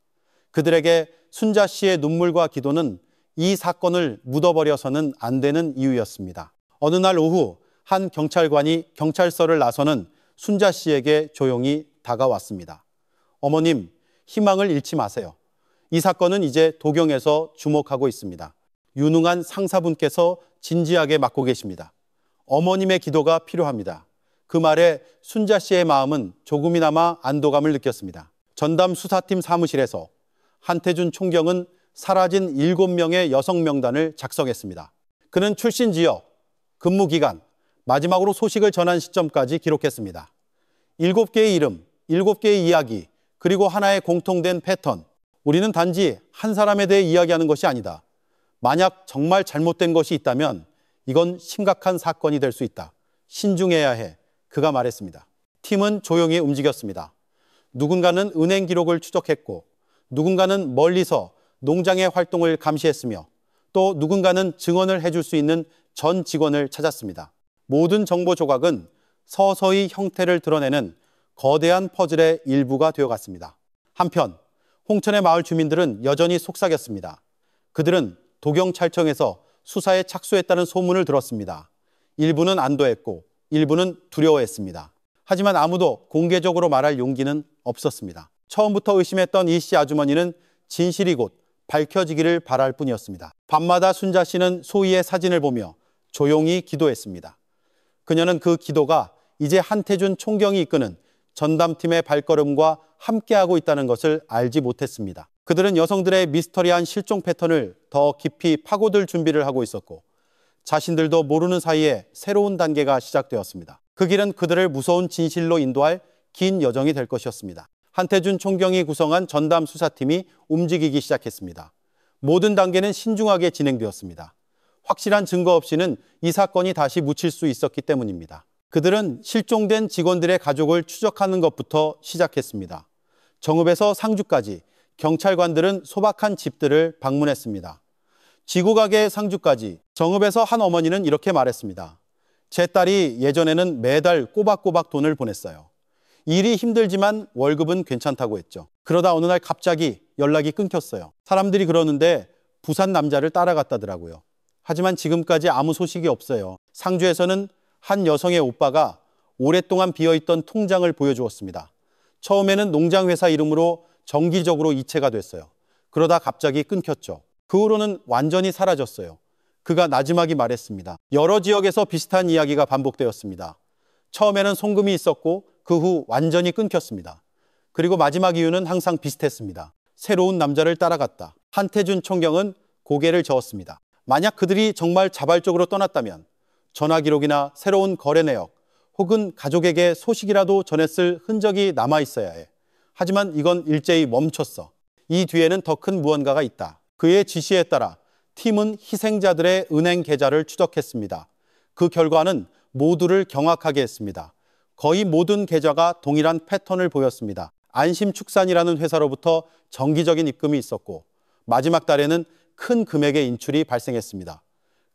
그들에게 순자 씨의 눈물과 기도는 이 사건을 묻어버려서는 안 되는 이유였습니다. 어느 날 오후 한 경찰관이 경찰서를 나서는 순자 씨에게 조용히 다가왔습니다. 어머님, 희망을 잃지 마세요. 이 사건은 이제 도경에서 주목하고 있습니다. 유능한 상사분께서 진지하게 맡고 계십니다. 어머님의 기도가 필요합니다. 그 말에 순자 씨의 마음은 조금이나마 안도감을 느꼈습니다. 전담 수사팀 사무실에서 한태준 총경은 사라진 7명의 여성 명단을 작성했습니다. 그는 출신 지역, 근무 기간, 마지막으로 소식을 전한 시점까지 기록했습니다. 7개의 이름, 7개의 이야기, 그리고 하나의 공통된 패턴. 우리는 단지 한 사람에 대해 이야기하는 것이 아니다. 만약 정말 잘못된 것이 있다면 이건 심각한 사건이 될 수 있다. 신중해야 해. 그가 말했습니다. 팀은 조용히 움직였습니다. 누군가는 은행 기록을 추적했고 누군가는 멀리서 농장의 활동을 감시했으며 또 누군가는 증언을 해줄 수 있는 전 직원을 찾았습니다. 모든 정보 조각은 서서히 형태를 드러내는 거대한 퍼즐의 일부가 되어갔습니다. 한편 홍천의 마을 주민들은 여전히 속삭였습니다. 그들은 도경찰청에서 수사에 착수했다는 소문을 들었습니다. 일부는 안도했고 일부는 두려워했습니다. 하지만 아무도 공개적으로 말할 용기는 없었습니다. 처음부터 의심했던 이 씨 아주머니는 진실이 곧 밝혀지기를 바랄 뿐이었습니다. 밤마다 순자 씨는 소희의 사진을 보며 조용히 기도했습니다. 그녀는 그 기도가 이제 한태준 총경이 이끄는 전담팀의 발걸음과 함께하고 있다는 것을 알지 못했습니다. 그들은 여성들의 미스터리한 실종 패턴을 더 깊이 파고들 준비를 하고 있었고 자신들도 모르는 사이에 새로운 단계가 시작되었습니다. 그 길은 그들을 무서운 진실로 인도할 긴 여정이 될 것이었습니다. 한태준 총경이 구성한 전담 수사팀이 움직이기 시작했습니다. 모든 단계는 신중하게 진행되었습니다. 확실한 증거 없이는 이 사건이 다시 묻힐 수 있었기 때문입니다. 그들은 실종된 직원들의 가족을 추적하는 것부터 시작했습니다. 정읍에서 상주까지 경찰관들은 소박한 집들을 방문했습니다. 지구가게 상주까지 정읍에서 한 어머니는 이렇게 말했습니다. 제 딸이 예전에는 매달 꼬박꼬박 돈을 보냈어요. 일이 힘들지만 월급은 괜찮다고 했죠. 그러다 어느 날 갑자기 연락이 끊겼어요. 사람들이 그러는데 부산 남자를 따라갔다더라고요. 하지만 지금까지 아무 소식이 없어요. 상주에서는 한 여성의 오빠가 오랫동안 비어있던 통장을 보여주었습니다. 처음에는 농장회사 이름으로 정기적으로 이체가 됐어요. 그러다 갑자기 끊겼죠. 그 후로는 완전히 사라졌어요. 그가 나지막이 말했습니다. 여러 지역에서 비슷한 이야기가 반복되었습니다. 처음에는 송금이 있었고 그 후 완전히 끊겼습니다. 그리고 마지막 이유는 항상 비슷했습니다. 새로운 남자를 따라갔다. 한태준 총경은 고개를 저었습니다. 만약 그들이 정말 자발적으로 떠났다면 전화 기록이나 새로운 거래 내역 혹은 가족에게 소식이라도 전했을 흔적이 남아 있어야 해. 하지만 이건 일제히 멈췄어. 이 뒤에는 더 큰 무언가가 있다. 그의 지시에 따라 팀은 희생자들의 은행 계좌를 추적했습니다. 그 결과는 모두를 경악하게 했습니다. 거의 모든 계좌가 동일한 패턴을 보였습니다. 안심축산이라는 회사로부터 정기적인 입금이 있었고 마지막 달에는 큰 금액의 인출이 발생했습니다.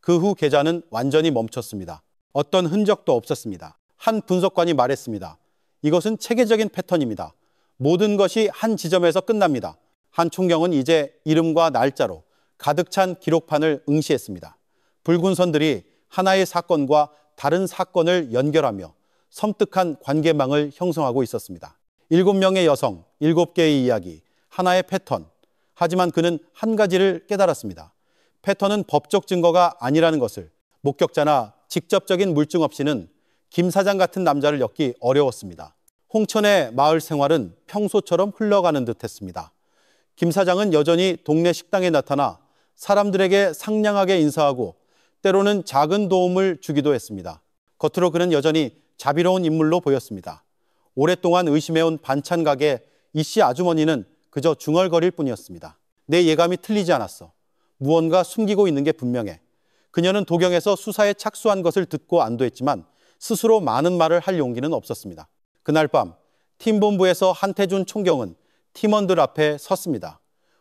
그 후 계좌는 완전히 멈췄습니다. 어떤 흔적도 없었습니다. 한 분석관이 말했습니다. 이것은 체계적인 패턴입니다. 모든 것이 한 지점에서 끝납니다. 한 총경은 이제 이름과 날짜로 가득 찬 기록판을 응시했습니다. 붉은 선들이 하나의 사건과 다른 사건을 연결하며 섬뜩한 관계망을 형성하고 있었습니다. 7명의 여성, 7개의 이야기, 하나의 패턴. 하지만 그는 한 가지를 깨달았습니다. 패턴은 법적 증거가 아니라는 것을. 목격자나 직접적인 물증 없이는 김 사장 같은 남자를 엮기 어려웠습니다. 홍천의 마을 생활은 평소처럼 흘러가는 듯했습니다. 김 사장은 여전히 동네 식당에 나타나 사람들에게 상냥하게 인사하고 때로는 작은 도움을 주기도 했습니다. 겉으로 그는 여전히 자비로운 인물로 보였습니다. 오랫동안 의심해온 반찬 가게 이씨 아주머니는 그저 중얼거릴 뿐이었습니다. 내 예감이 틀리지 않았어. 무언가 숨기고 있는 게 분명해. 그녀는 도경에서 수사에 착수한 것을 듣고 안도했지만 스스로 많은 말을 할 용기는 없었습니다. 그날 밤 팀본부에서 한태준 총경은 팀원들 앞에 섰습니다.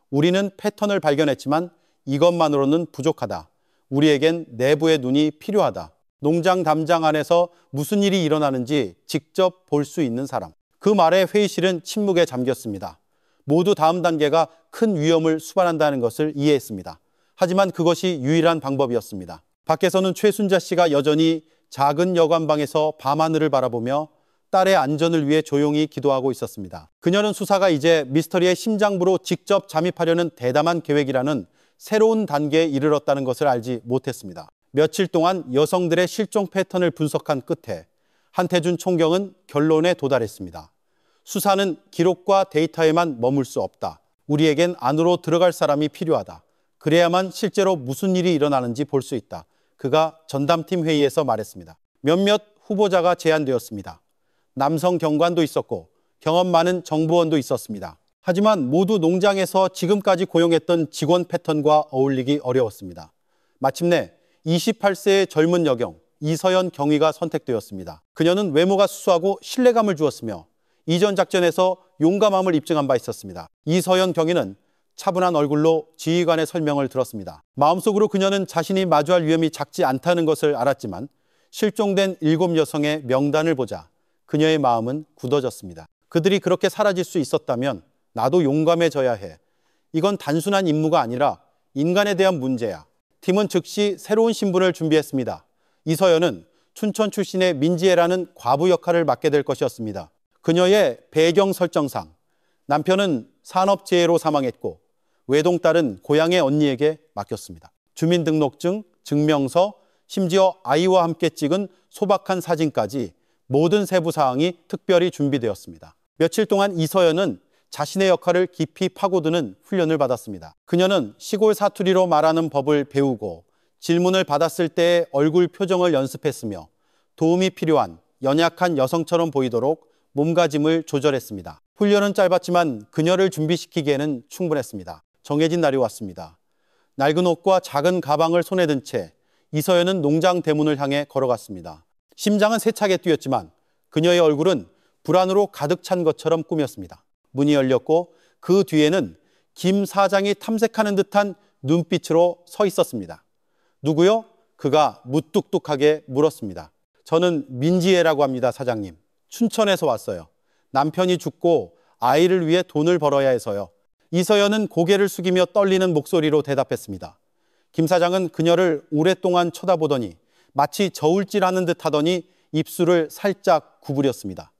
우리는 패턴을 발견했지만 이것만으로는 부족하다. 우리에겐 내부의 눈이 필요하다. 농장 담장 안에서 무슨 일이 일어나는지 직접 볼 수 있는 사람. 그 말에 회의실은 침묵에 잠겼습니다. 모두 다음 단계가 큰 위험을 수반한다는 것을 이해했습니다. 하지만 그것이 유일한 방법이었습니다. 밖에서는 최순자 씨가 여전히 작은 여관방에서 밤하늘을 바라보며 딸의 안전을 위해 조용히 기도하고 있었습니다. 그녀는 수사가 이제 미스터리의 심장부로 직접 잠입하려는 대담한 계획이라는 새로운 단계에 이르렀다는 것을 알지 못했습니다. 며칠 동안 여성들의 실종 패턴을 분석한 끝에 한태준 총경은 결론에 도달했습니다. 수사는 기록과 데이터에만 머물 수 없다. 우리에겐 안으로 들어갈 사람이 필요하다. 그래야만 실제로 무슨 일이 일어나는지 볼 수 있다. 그가 전담팀 회의에서 말했습니다. 몇몇 후보자가 제안되었습니다. 남성 경관도 있었고 경험 많은 정보원도 있었습니다. 하지만 모두 농장에서 지금까지 고용했던 직원 패턴과 어울리기 어려웠습니다. 마침내 28세의 젊은 여경 이서연 경위가 선택되었습니다. 그녀는 외모가 수수하고 신뢰감을 주었으며 이전 작전에서 용감함을 입증한 바 있었습니다. 이서연 경위는 차분한 얼굴로 지휘관의 설명을 들었습니다. 마음속으로 그녀는 자신이 마주할 위험이 작지 않다는 것을 알았지만 실종된 7 여성의 명단을 보자 그녀의 마음은 굳어졌습니다. 그들이 그렇게 사라질 수 있었다면 나도 용감해져야 해. 이건 단순한 임무가 아니라 인간에 대한 문제야. 팀은 즉시 새로운 신분을 준비했습니다. 이서연은 춘천 출신의 민지혜라는 과부 역할을 맡게 될 것이었습니다. 그녀의 배경 설정상 남편은 산업재해로 사망했고 외동딸은 고향의 언니에게 맡겼습니다. 주민등록증, 증명서, 심지어 아이와 함께 찍은 소박한 사진까지 모든 세부 사항이 특별히 준비되었습니다. 며칠 동안 이서연은 자신의 역할을 깊이 파고드는 훈련을 받았습니다. 그녀는 시골 사투리로 말하는 법을 배우고 질문을 받았을 때의 얼굴 표정을 연습했으며 도움이 필요한 연약한 여성처럼 보이도록 몸가짐을 조절했습니다. 훈련은 짧았지만 그녀를 준비시키기에는 충분했습니다. 정해진 날이 왔습니다. 낡은 옷과 작은 가방을 손에 든 채 이서연은 농장 대문을 향해 걸어갔습니다. 심장은 세차게 뛰었지만 그녀의 얼굴은 불안으로 가득 찬 것처럼 꾸몄습니다. 문이 열렸고 그 뒤에는 김 사장이 탐색하는 듯한 눈빛으로 서 있었습니다. 누구요? 그가 무뚝뚝하게 물었습니다. 저는 민지혜라고 합니다, 사장님. 춘천에서 왔어요. 남편이 죽고 아이를 위해 돈을 벌어야 해서요. 이서연은 고개를 숙이며 떨리는 목소리로 대답했습니다. 김 사장은 그녀를 오랫동안 쳐다보더니 마치 저울질하는 듯 하더니 입술을 살짝 구부렸습니다.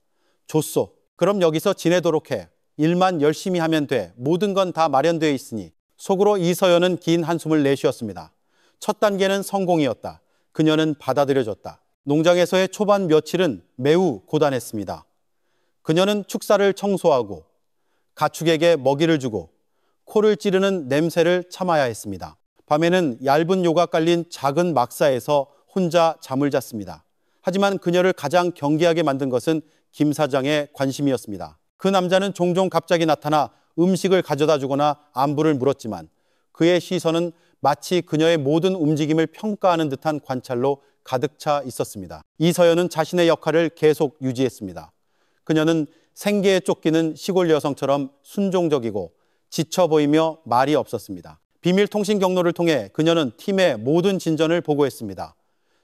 좋소. 그럼 여기서 지내도록 해. 일만 열심히 하면 돼. 모든 건 다 마련되어 있으니. 속으로 이서연은 긴 한숨을 내쉬었습니다. 첫 단계는 성공이었다. 그녀는 받아들여졌다. 농장에서의 초반 며칠은 매우 고단했습니다. 그녀는 축사를 청소하고 가축에게 먹이를 주고 코를 찌르는 냄새를 참아야 했습니다. 밤에는 얇은 요가 깔린 작은 막사에서 혼자 잠을 잤습니다. 하지만 그녀를 가장 경계하게 만든 것은 김 사장의 관심이었습니다. 그 남자는 종종 갑자기 나타나 음식을 가져다 주거나 안부를 물었지만 그의 시선은 마치 그녀의 모든 움직임을 평가하는 듯한 관찰로 가득 차 있었습니다. 이서연은 자신의 역할을 계속 유지했습니다. 그녀는 생계에 쫓기는 시골 여성처럼 순종적이고 지쳐 보이며 말이 없었습니다. 비밀 통신 경로를 통해 그녀는 팀의 모든 진전을 보고했습니다.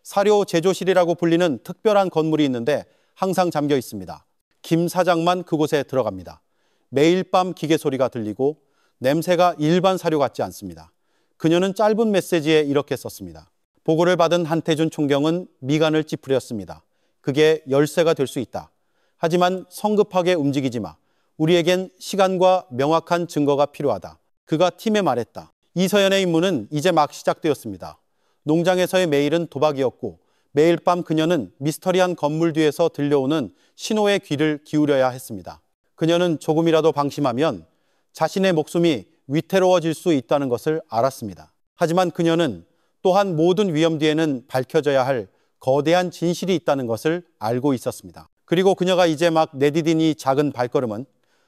사료 제조실이라고 불리는 특별한 건물이 있는데 항상 잠겨 있습니다. 김 사장만 그곳에 들어갑니다. 매일 밤 기계 소리가 들리고 냄새가 일반 사료 같지 않습니다. 그녀는 짧은 메시지에 이렇게 썼습니다. 보고를 받은 한태준 총경은 미간을 찌푸렸습니다. 그게 열쇠가 될 수 있다. 하지만 성급하게 움직이지 마. 우리에겐 시간과 명확한 증거가 필요하다. 그가 팀에 말했다. 이서연의 임무는 이제 막 시작되었습니다. 농장에서의 매일은 도박이었고 매일 밤 그녀는 미스터리한 건물 뒤에서 들려오는 신호의 귀를 기울여야 했습니다. 그녀는 조금이라도 방심하면 자신의 목숨이 위태로워질 수 있다는 것을 알았습니다. 하지만 그녀는 또한 모든 위험 뒤에는 밝혀져야 할 거대한 진실이 있다는 것을 알고 있었습니다. 그리고 그녀가 이제 막 내디딘 이 작은 발걸음은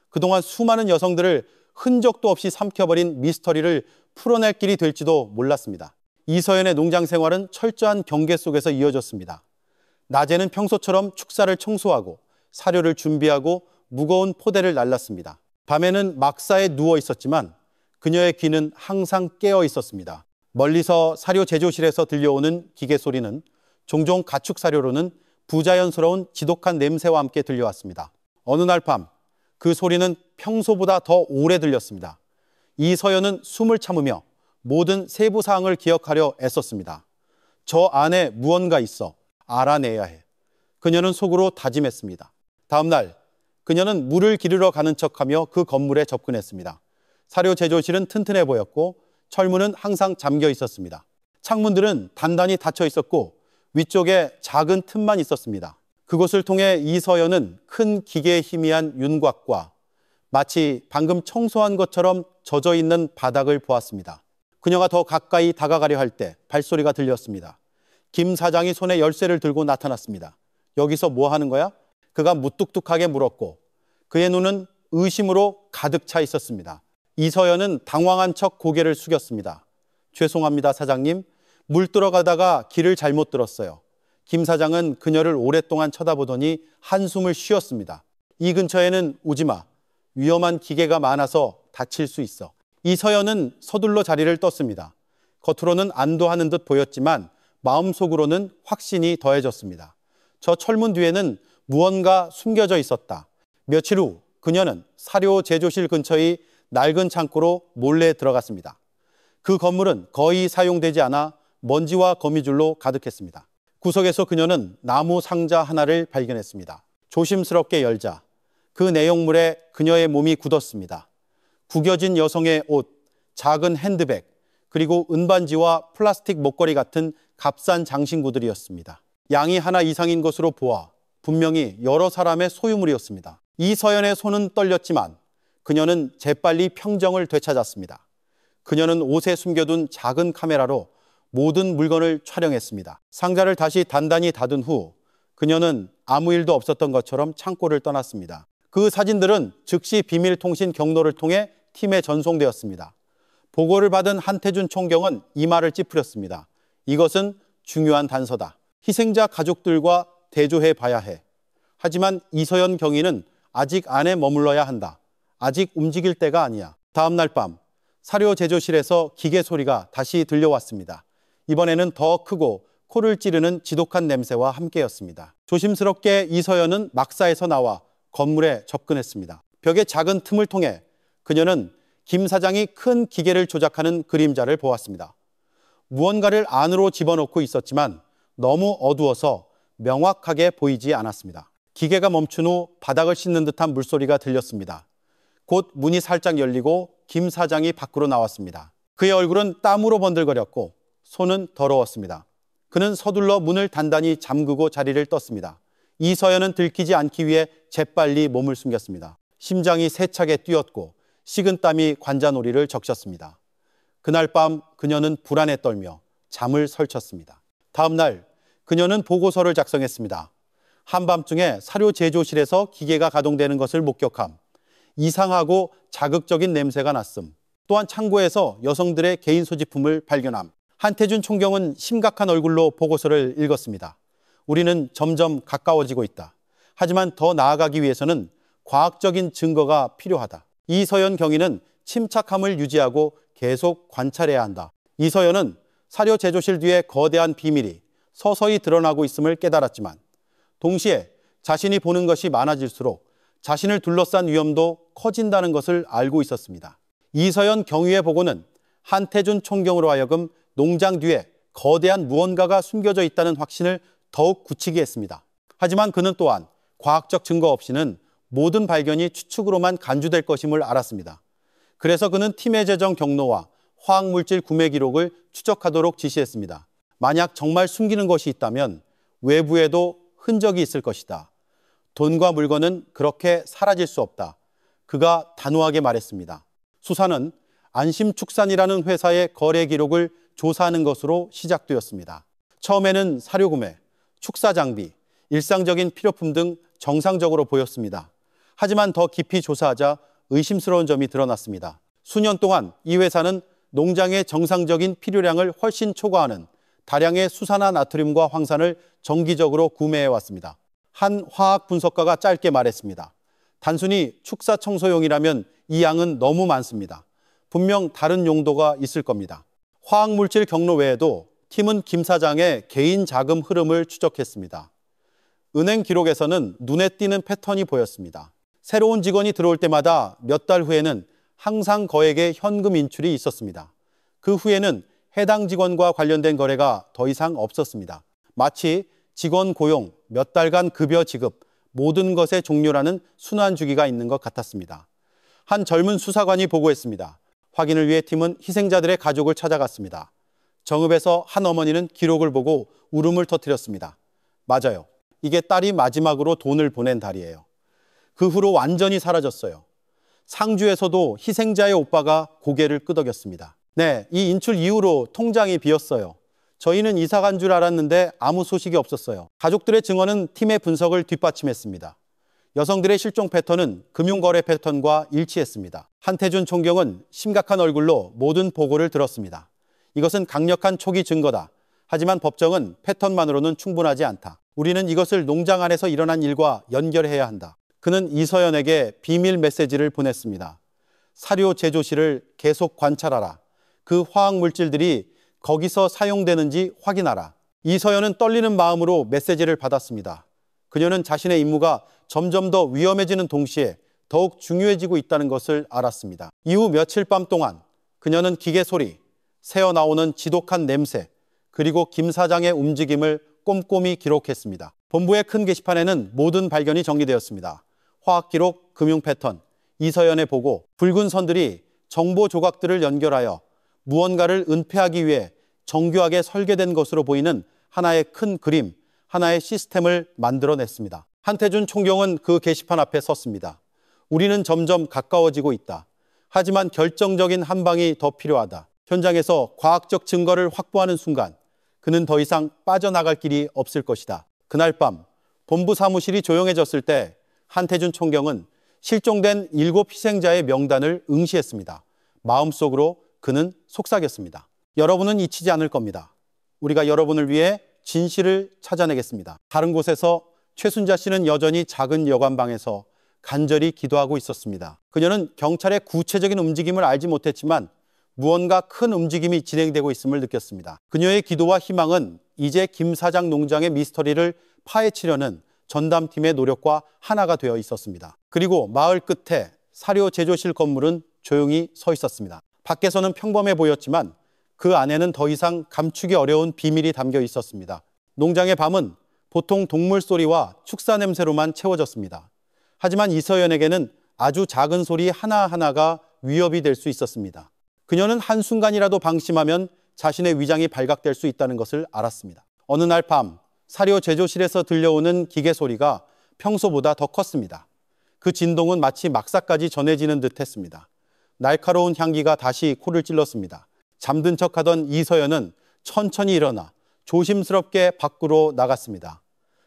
그동안 수많은 여성들을 흔적도 없이 삼켜버린 미스터리를 풀어낼 길이 될지도 몰랐습니다. 이서연의 농장 생활은 철저한 경계 속에서 이어졌습니다. 낮에는 평소처럼 축사를 청소하고 사료를 준비하고 무거운 포대를 날랐습니다. 밤에는 막사에 누워 있었지만 그녀의 귀는 항상 깨어 있었습니다. 멀리서 사료 제조실에서 들려오는 기계 소리는 종종 가축 사료로는 부자연스러운 지독한 냄새와 함께 들려왔습니다. 어느 날 밤 그 소리는 평소보다 더 오래 들렸습니다. 이서연은 숨을 참으며 모든 세부 사항을 기억하려 애썼습니다. 저 안에 무언가 있어. 알아내야 해. 그녀는 속으로 다짐했습니다. 다음 날 그녀는 물을 기르러 가는 척하며 그 건물에 접근했습니다. 사료 제조실은 튼튼해 보였고 철문은 항상 잠겨 있었습니다. 창문들은 단단히 닫혀 있었고 위쪽에 작은 틈만 있었습니다. 그곳을 통해 이서연은 큰 기계에 희미한 윤곽과 마치 방금 청소한 것처럼 젖어 있는 바닥을 보았습니다. 그녀가 더 가까이 다가가려 할 때 발소리가 들렸습니다. 김 사장이 손에 열쇠를 들고 나타났습니다. 여기서 뭐 하는 거야? 그가 무뚝뚝하게 물었고 그의 눈은 의심으로 가득 차 있었습니다. 이서연은 당황한 척 고개를 숙였습니다. 죄송합니다, 사장님. 물 들어가다가 길을 잘못 들었어요. 김 사장은 그녀를 오랫동안 쳐다보더니 한숨을 쉬었습니다. 이 근처에는 오지 마. 위험한 기계가 많아서 다칠 수 있어. 이서연은 서둘러 자리를 떴습니다. 겉으로는 안도하는 듯 보였지만 마음속으로는 확신이 더해졌습니다. 저 철문 뒤에는 무언가 숨겨져 있었다. 며칠 후 그녀는 사료 제조실 근처의 낡은 창고로 몰래 들어갔습니다. 그 건물은 거의 사용되지 않아 먼지와 거미줄로 가득했습니다. 구석에서 그녀는 나무 상자 하나를 발견했습니다. 조심스럽게 열자 그 내용물에 그녀의 몸이 굳었습니다. 구겨진 여성의 옷, 작은 핸드백, 그리고 은반지와 플라스틱 목걸이 같은 값싼 장신구들이었습니다. 양이 하나 이상인 것으로 보아 분명히 여러 사람의 소유물이었습니다. 이서연의 손은 떨렸지만 그녀는 재빨리 평정을 되찾았습니다. 그녀는 옷에 숨겨둔 작은 카메라로 모든 물건을 촬영했습니다. 상자를 다시 단단히 닫은 후 그녀는 아무 일도 없었던 것처럼 창고를 떠났습니다. 그 사진들은 즉시 비밀통신 경로를 통해 팀에 전송되었습니다. 보고를 받은 한태준 총경은 이마를 찌푸렸습니다. 이것은 중요한 단서다. 희생자 가족들과 대조해 봐야 해. 하지만 이서연 경위는 아직 안에 머물러야 한다. 아직 움직일 때가 아니야. 다음 날 밤 사료 제조실에서 기계 소리가 다시 들려왔습니다. 이번에는 더 크고 코를 찌르는 지독한 냄새와 함께였습니다. 조심스럽게 이서연은 막사에서 나와 건물에 접근했습니다. 벽의 작은 틈을 통해 그녀는 김 사장이 큰 기계를 조작하는 그림자를 보았습니다. 무언가를 안으로 집어넣고 있었지만 너무 어두워서 명확하게 보이지 않았습니다. 기계가 멈춘 후 바닥을 씻는 듯한 물소리가 들렸습니다. 곧 문이 살짝 열리고 김 사장이 밖으로 나왔습니다. 그의 얼굴은 땀으로 번들거렸고 손은 더러웠습니다. 그는 서둘러 문을 단단히 잠그고 자리를 떴습니다. 이서연은 들키지 않기 위해 재빨리 몸을 숨겼습니다. 심장이 세차게 뛰었고 식은땀이 관자놀이를 적셨습니다. 그날 밤 그녀는 불안에 떨며 잠을 설쳤습니다. 다음 날 그녀는 보고서를 작성했습니다. 한밤중에 사료 제조실에서 기계가 가동되는 것을 목격함. 이상하고 자극적인 냄새가 났음. 또한 창고에서 여성들의 개인 소지품을 발견함. 한태준 총경은 심각한 얼굴로 보고서를 읽었습니다. 우리는 점점 가까워지고 있다. 하지만 더 나아가기 위해서는 과학적인 증거가 필요하다. 이서연 경위는 침착함을 유지하고 계속 관찰해야 한다. 이서연은 사료 제조실 뒤에 거대한 비밀이 서서히 드러나고 있음을 깨달았지만 동시에 자신이 보는 것이 많아질수록 자신을 둘러싼 위험도 커진다는 것을 알고 있었습니다. 이서연 경위의 보고는 한태준 총경으로 하여금 농장 뒤에 거대한 무언가가 숨겨져 있다는 확신을 더욱 굳히게 했습니다. 하지만 그는 또한 과학적 증거 없이는 모든 발견이 추측으로만 간주될 것임을 알았습니다. 그래서 그는 팀의 재정 경로와 화학물질 구매 기록을 추적하도록 지시했습니다. 만약 정말 숨기는 것이 있다면 외부에도 흔적이 있을 것이다. 돈과 물건은 그렇게 사라질 수 없다. 그가 단호하게 말했습니다. 수사는 안심축산이라는 회사의 거래 기록을 조사하는 것으로 시작되었습니다. 처음에는 사료 구매, 축사 장비, 일상적인 필요품 등 정상적으로 보였습니다. 하지만 더 깊이 조사하자 의심스러운 점이 드러났습니다. 수년 동안 이 회사는 농장의 정상적인 필요량을 훨씬 초과하는 다량의 수산화 나트륨과 황산을 정기적으로 구매해왔습니다. 한 화학 분석가가 짧게 말했습니다. 단순히 축사 청소용이라면 이 양은 너무 많습니다. 분명 다른 용도가 있을 겁니다. 화학물질 경로 외에도 팀은 김 사장의 개인 자금 흐름을 추적했습니다. 은행 기록에서는 눈에 띄는 패턴이 보였습니다. 새로운 직원이 들어올 때마다 몇 달 후에는 항상 거액의 현금 인출이 있었습니다. 그 후에는 해당 직원과 관련된 거래가 더 이상 없었습니다. 마치 직원 고용, 몇 달간 급여 지급, 모든 것의 종료라는 순환주기가 있는 것 같았습니다. 한 젊은 수사관이 보고했습니다. 확인을 위해 팀은 희생자들의 가족을 찾아갔습니다. 정읍에서 한 어머니는 기록을 보고 울음을 터뜨렸습니다. 맞아요. 이게 딸이 마지막으로 돈을 보낸 달이에요. 그 후로 완전히 사라졌어요. 상주에서도 희생자의 오빠가 고개를 끄덕였습니다. 네, 이 인출 이후로 통장이 비었어요. 저희는 이사 간 줄 알았는데 아무 소식이 없었어요. 가족들의 증언은 팀의 분석을 뒷받침했습니다. 여성들의 실종 패턴은 금융거래 패턴과 일치했습니다. 한태준 총경은 심각한 얼굴로 모든 보고를 들었습니다. 이것은 강력한 초기 증거다. 하지만 법정은 패턴만으로는 충분하지 않다. 우리는 이것을 농장 안에서 일어난 일과 연결해야 한다. 그는 이서연에게 비밀 메시지를 보냈습니다. 사료 제조실을 계속 관찰하라. 그 화학물질들이 거기서 사용되는지 확인하라. 이서연은 떨리는 마음으로 메시지를 받았습니다. 그녀는 자신의 임무가 점점 더 위험해지는 동시에 더욱 중요해지고 있다는 것을 알았습니다. 이후 며칠 밤 동안 그녀는 기계 소리, 새어나오는 지독한 냄새, 그리고 김 사장의 움직임을 꼼꼼히 기록했습니다. 본부의 큰 게시판에는 모든 발견이 정리되었습니다. 화학기록, 금융 패턴, 이서연의 보고, 붉은 선들이 정보 조각들을 연결하여 무언가를 은폐하기 위해 정교하게 설계된 것으로 보이는 하나의 큰 그림, 하나의 시스템을 만들어냈습니다. 한태준 총경은 그 게시판 앞에 섰습니다. 우리는 점점 가까워지고 있다. 하지만 결정적인 한 방이 더 필요하다. 현장에서 과학적 증거를 확보하는 순간 그는 더 이상 빠져나갈 길이 없을 것이다. 그날 밤 본부 사무실이 조용해졌을 때 한태준 총경은 실종된 7 희생자의 명단을 응시했습니다. 마음속으로 그는 속삭였습니다. 여러분은 잊히지 않을 겁니다. 우리가 여러분을 위해 진실을 찾아내겠습니다. 다른 곳에서 최순자 씨는 여전히 작은 여관방에서 간절히 기도하고 있었습니다. 그녀는 경찰의 구체적인 움직임을 알지 못했지만 무언가 큰 움직임이 진행되고 있음을 느꼈습니다. 그녀의 기도와 희망은 이제 김 사장 농장의 미스터리를 파헤치려는 전담팀의 노력과 하나가 되어 있었습니다. 그리고 마을 끝에 사료 제조실 건물은 조용히 서 있었습니다. 밖에서는 평범해 보였지만 그 안에는 더 이상 감추기 어려운 비밀이 담겨 있었습니다. 농장의 밤은 보통 동물 소리와 축사 냄새로만 채워졌습니다. 하지만 이서연에게는 아주 작은 소리 하나하나가 위협이 될 수 있었습니다. 그녀는 한순간이라도 방심하면 자신의 위장이 발각될 수 있다는 것을 알았습니다. 어느 날 밤 사료 제조실에서 들려오는 기계 소리가 평소보다 더 컸습니다. 그 진동은 마치 막사까지 전해지는 듯 했습니다. 날카로운 향기가 다시 코를 찔렀습니다. 잠든 척하던 이서연은 천천히 일어나 조심스럽게 밖으로 나갔습니다.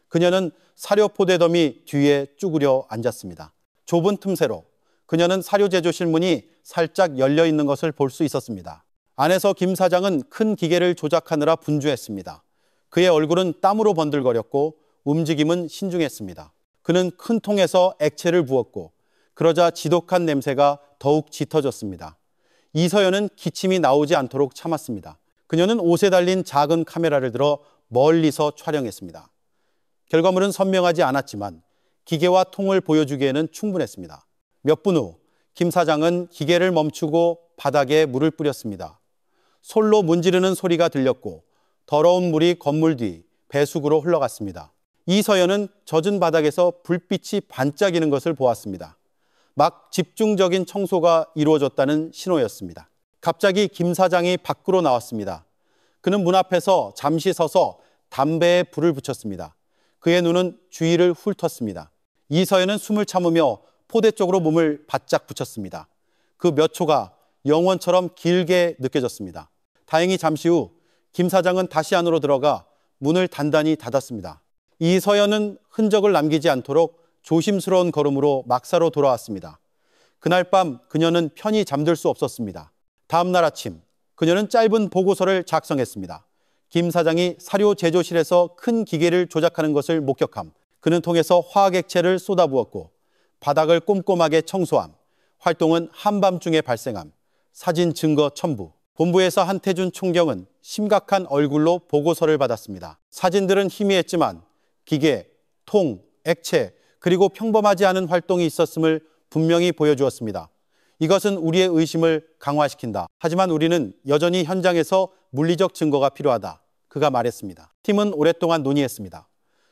그녀는 사료 포대더미 뒤에 쭈그려 앉았습니다. 좁은 틈새로 그녀는 사료 제조실 문이 살짝 열려 있는 것을 볼 수 있었습니다. 안에서 김 사장은 큰 기계를 조작하느라 분주했습니다. 그의 얼굴은 땀으로 번들거렸고 움직임은 신중했습니다. 그는 큰 통에서 액체를 부었고 그러자 지독한 냄새가 더욱 짙어졌습니다. 이서연은 기침이 나오지 않도록 참았습니다. 그녀는 옷에 달린 작은 카메라를 들어 멀리서 촬영했습니다. 결과물은 선명하지 않았지만 기계와 통을 보여주기에는 충분했습니다. 몇 분 후 김 사장은 기계를 멈추고 바닥에 물을 뿌렸습니다. 솔로 문지르는 소리가 들렸고 더러운 물이 건물 뒤 배수구로 흘러갔습니다. 이서연은 젖은 바닥에서 불빛이 반짝이는 것을 보았습니다. 막 집중적인 청소가 이루어졌다는 신호였습니다. 갑자기 김 사장이 밖으로 나왔습니다. 그는 문 앞에서 잠시 서서 담배에 불을 붙였습니다. 그의 눈은 주위를 훑었습니다. 이서연은 숨을 참으며 포대 쪽으로 몸을 바짝 붙였습니다. 그 몇 초가 영원처럼 길게 느껴졌습니다. 다행히 잠시 후 김 사장은 다시 안으로 들어가 문을 단단히 닫았습니다. 이서연은 흔적을 남기지 않도록 조심스러운 걸음으로 막사로 돌아왔습니다. 그날 밤 그녀는 편히 잠들 수 없었습니다. 다음 날 아침 그녀는 짧은 보고서를 작성했습니다. 김 사장이 사료 제조실에서 큰 기계를 조작하는 것을 목격함. 그는 통해서 화학액체를 쏟아부었고 바닥을 꼼꼼하게 청소함. 활동은 한밤중에 발생함. 사진 증거 첨부. 본부에서 한태준 총경은 심각한 얼굴로 보고서를 받았습니다. 사진들은 희미했지만 기계, 통, 액체, 그리고 평범하지 않은 활동이 있었음을 분명히 보여주었습니다. 이것은 우리의 의심을 강화시킨다. 하지만 우리는 여전히 현장에서 물리적 증거가 필요하다. 그가 말했습니다. 팀은 오랫동안 논의했습니다.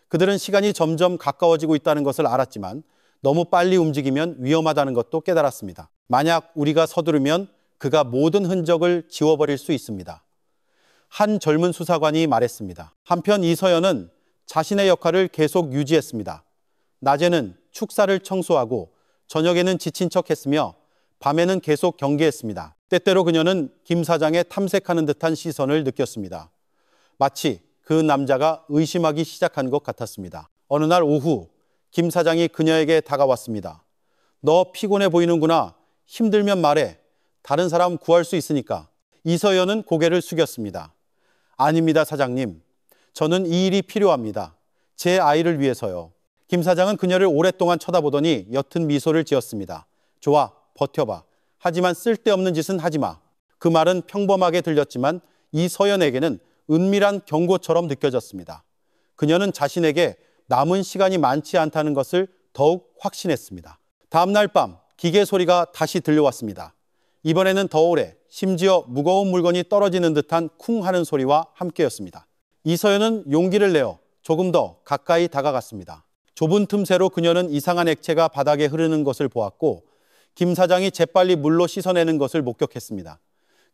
그들은 시간이 점점 가까워지고 있다는 것을 알았지만 너무 빨리 움직이면 위험하다는 것도 깨달았습니다. 만약 우리가 서두르면 그가 모든 흔적을 지워버릴 수 있습니다. 한 젊은 수사관이 말했습니다. 한편 이서연은 자신의 역할을 계속 유지했습니다. 낮에는 축사를 청소하고 저녁에는 지친 척했으며 밤에는 계속 경계했습니다. 때때로 그녀는 김 사장의 탐색하는 듯한 시선을 느꼈습니다. 마치 그 남자가 의심하기 시작한 것 같았습니다. 어느 날 오후 김 사장이 그녀에게 다가왔습니다. 너 피곤해 보이는구나. 힘들면 말해. 다른 사람 구할 수 있으니까. 이서연은 고개를 숙였습니다. 아닙니다, 사장님. 저는 이 일이 필요합니다. 제 아이를 위해서요. 김 사장은 그녀를 오랫동안 쳐다보더니 옅은 미소를 지었습니다. 좋아, 버텨봐. 하지만 쓸데없는 짓은 하지 마. 그 말은 평범하게 들렸지만 이서연에게는 은밀한 경고처럼 느껴졌습니다. 그녀는 자신에게 남은 시간이 많지 않다는 것을 더욱 확신했습니다. 다음 날 밤 기계 소리가 다시 들려왔습니다. 이번에는 더 오래, 심지어 무거운 물건이 떨어지는 듯한 쿵 하는 소리와 함께였습니다. 이서연은 용기를 내어 조금 더 가까이 다가갔습니다. 좁은 틈새로 그녀는 이상한 액체가 바닥에 흐르는 것을 보았고 김 사장이 재빨리 물로 씻어내는 것을 목격했습니다.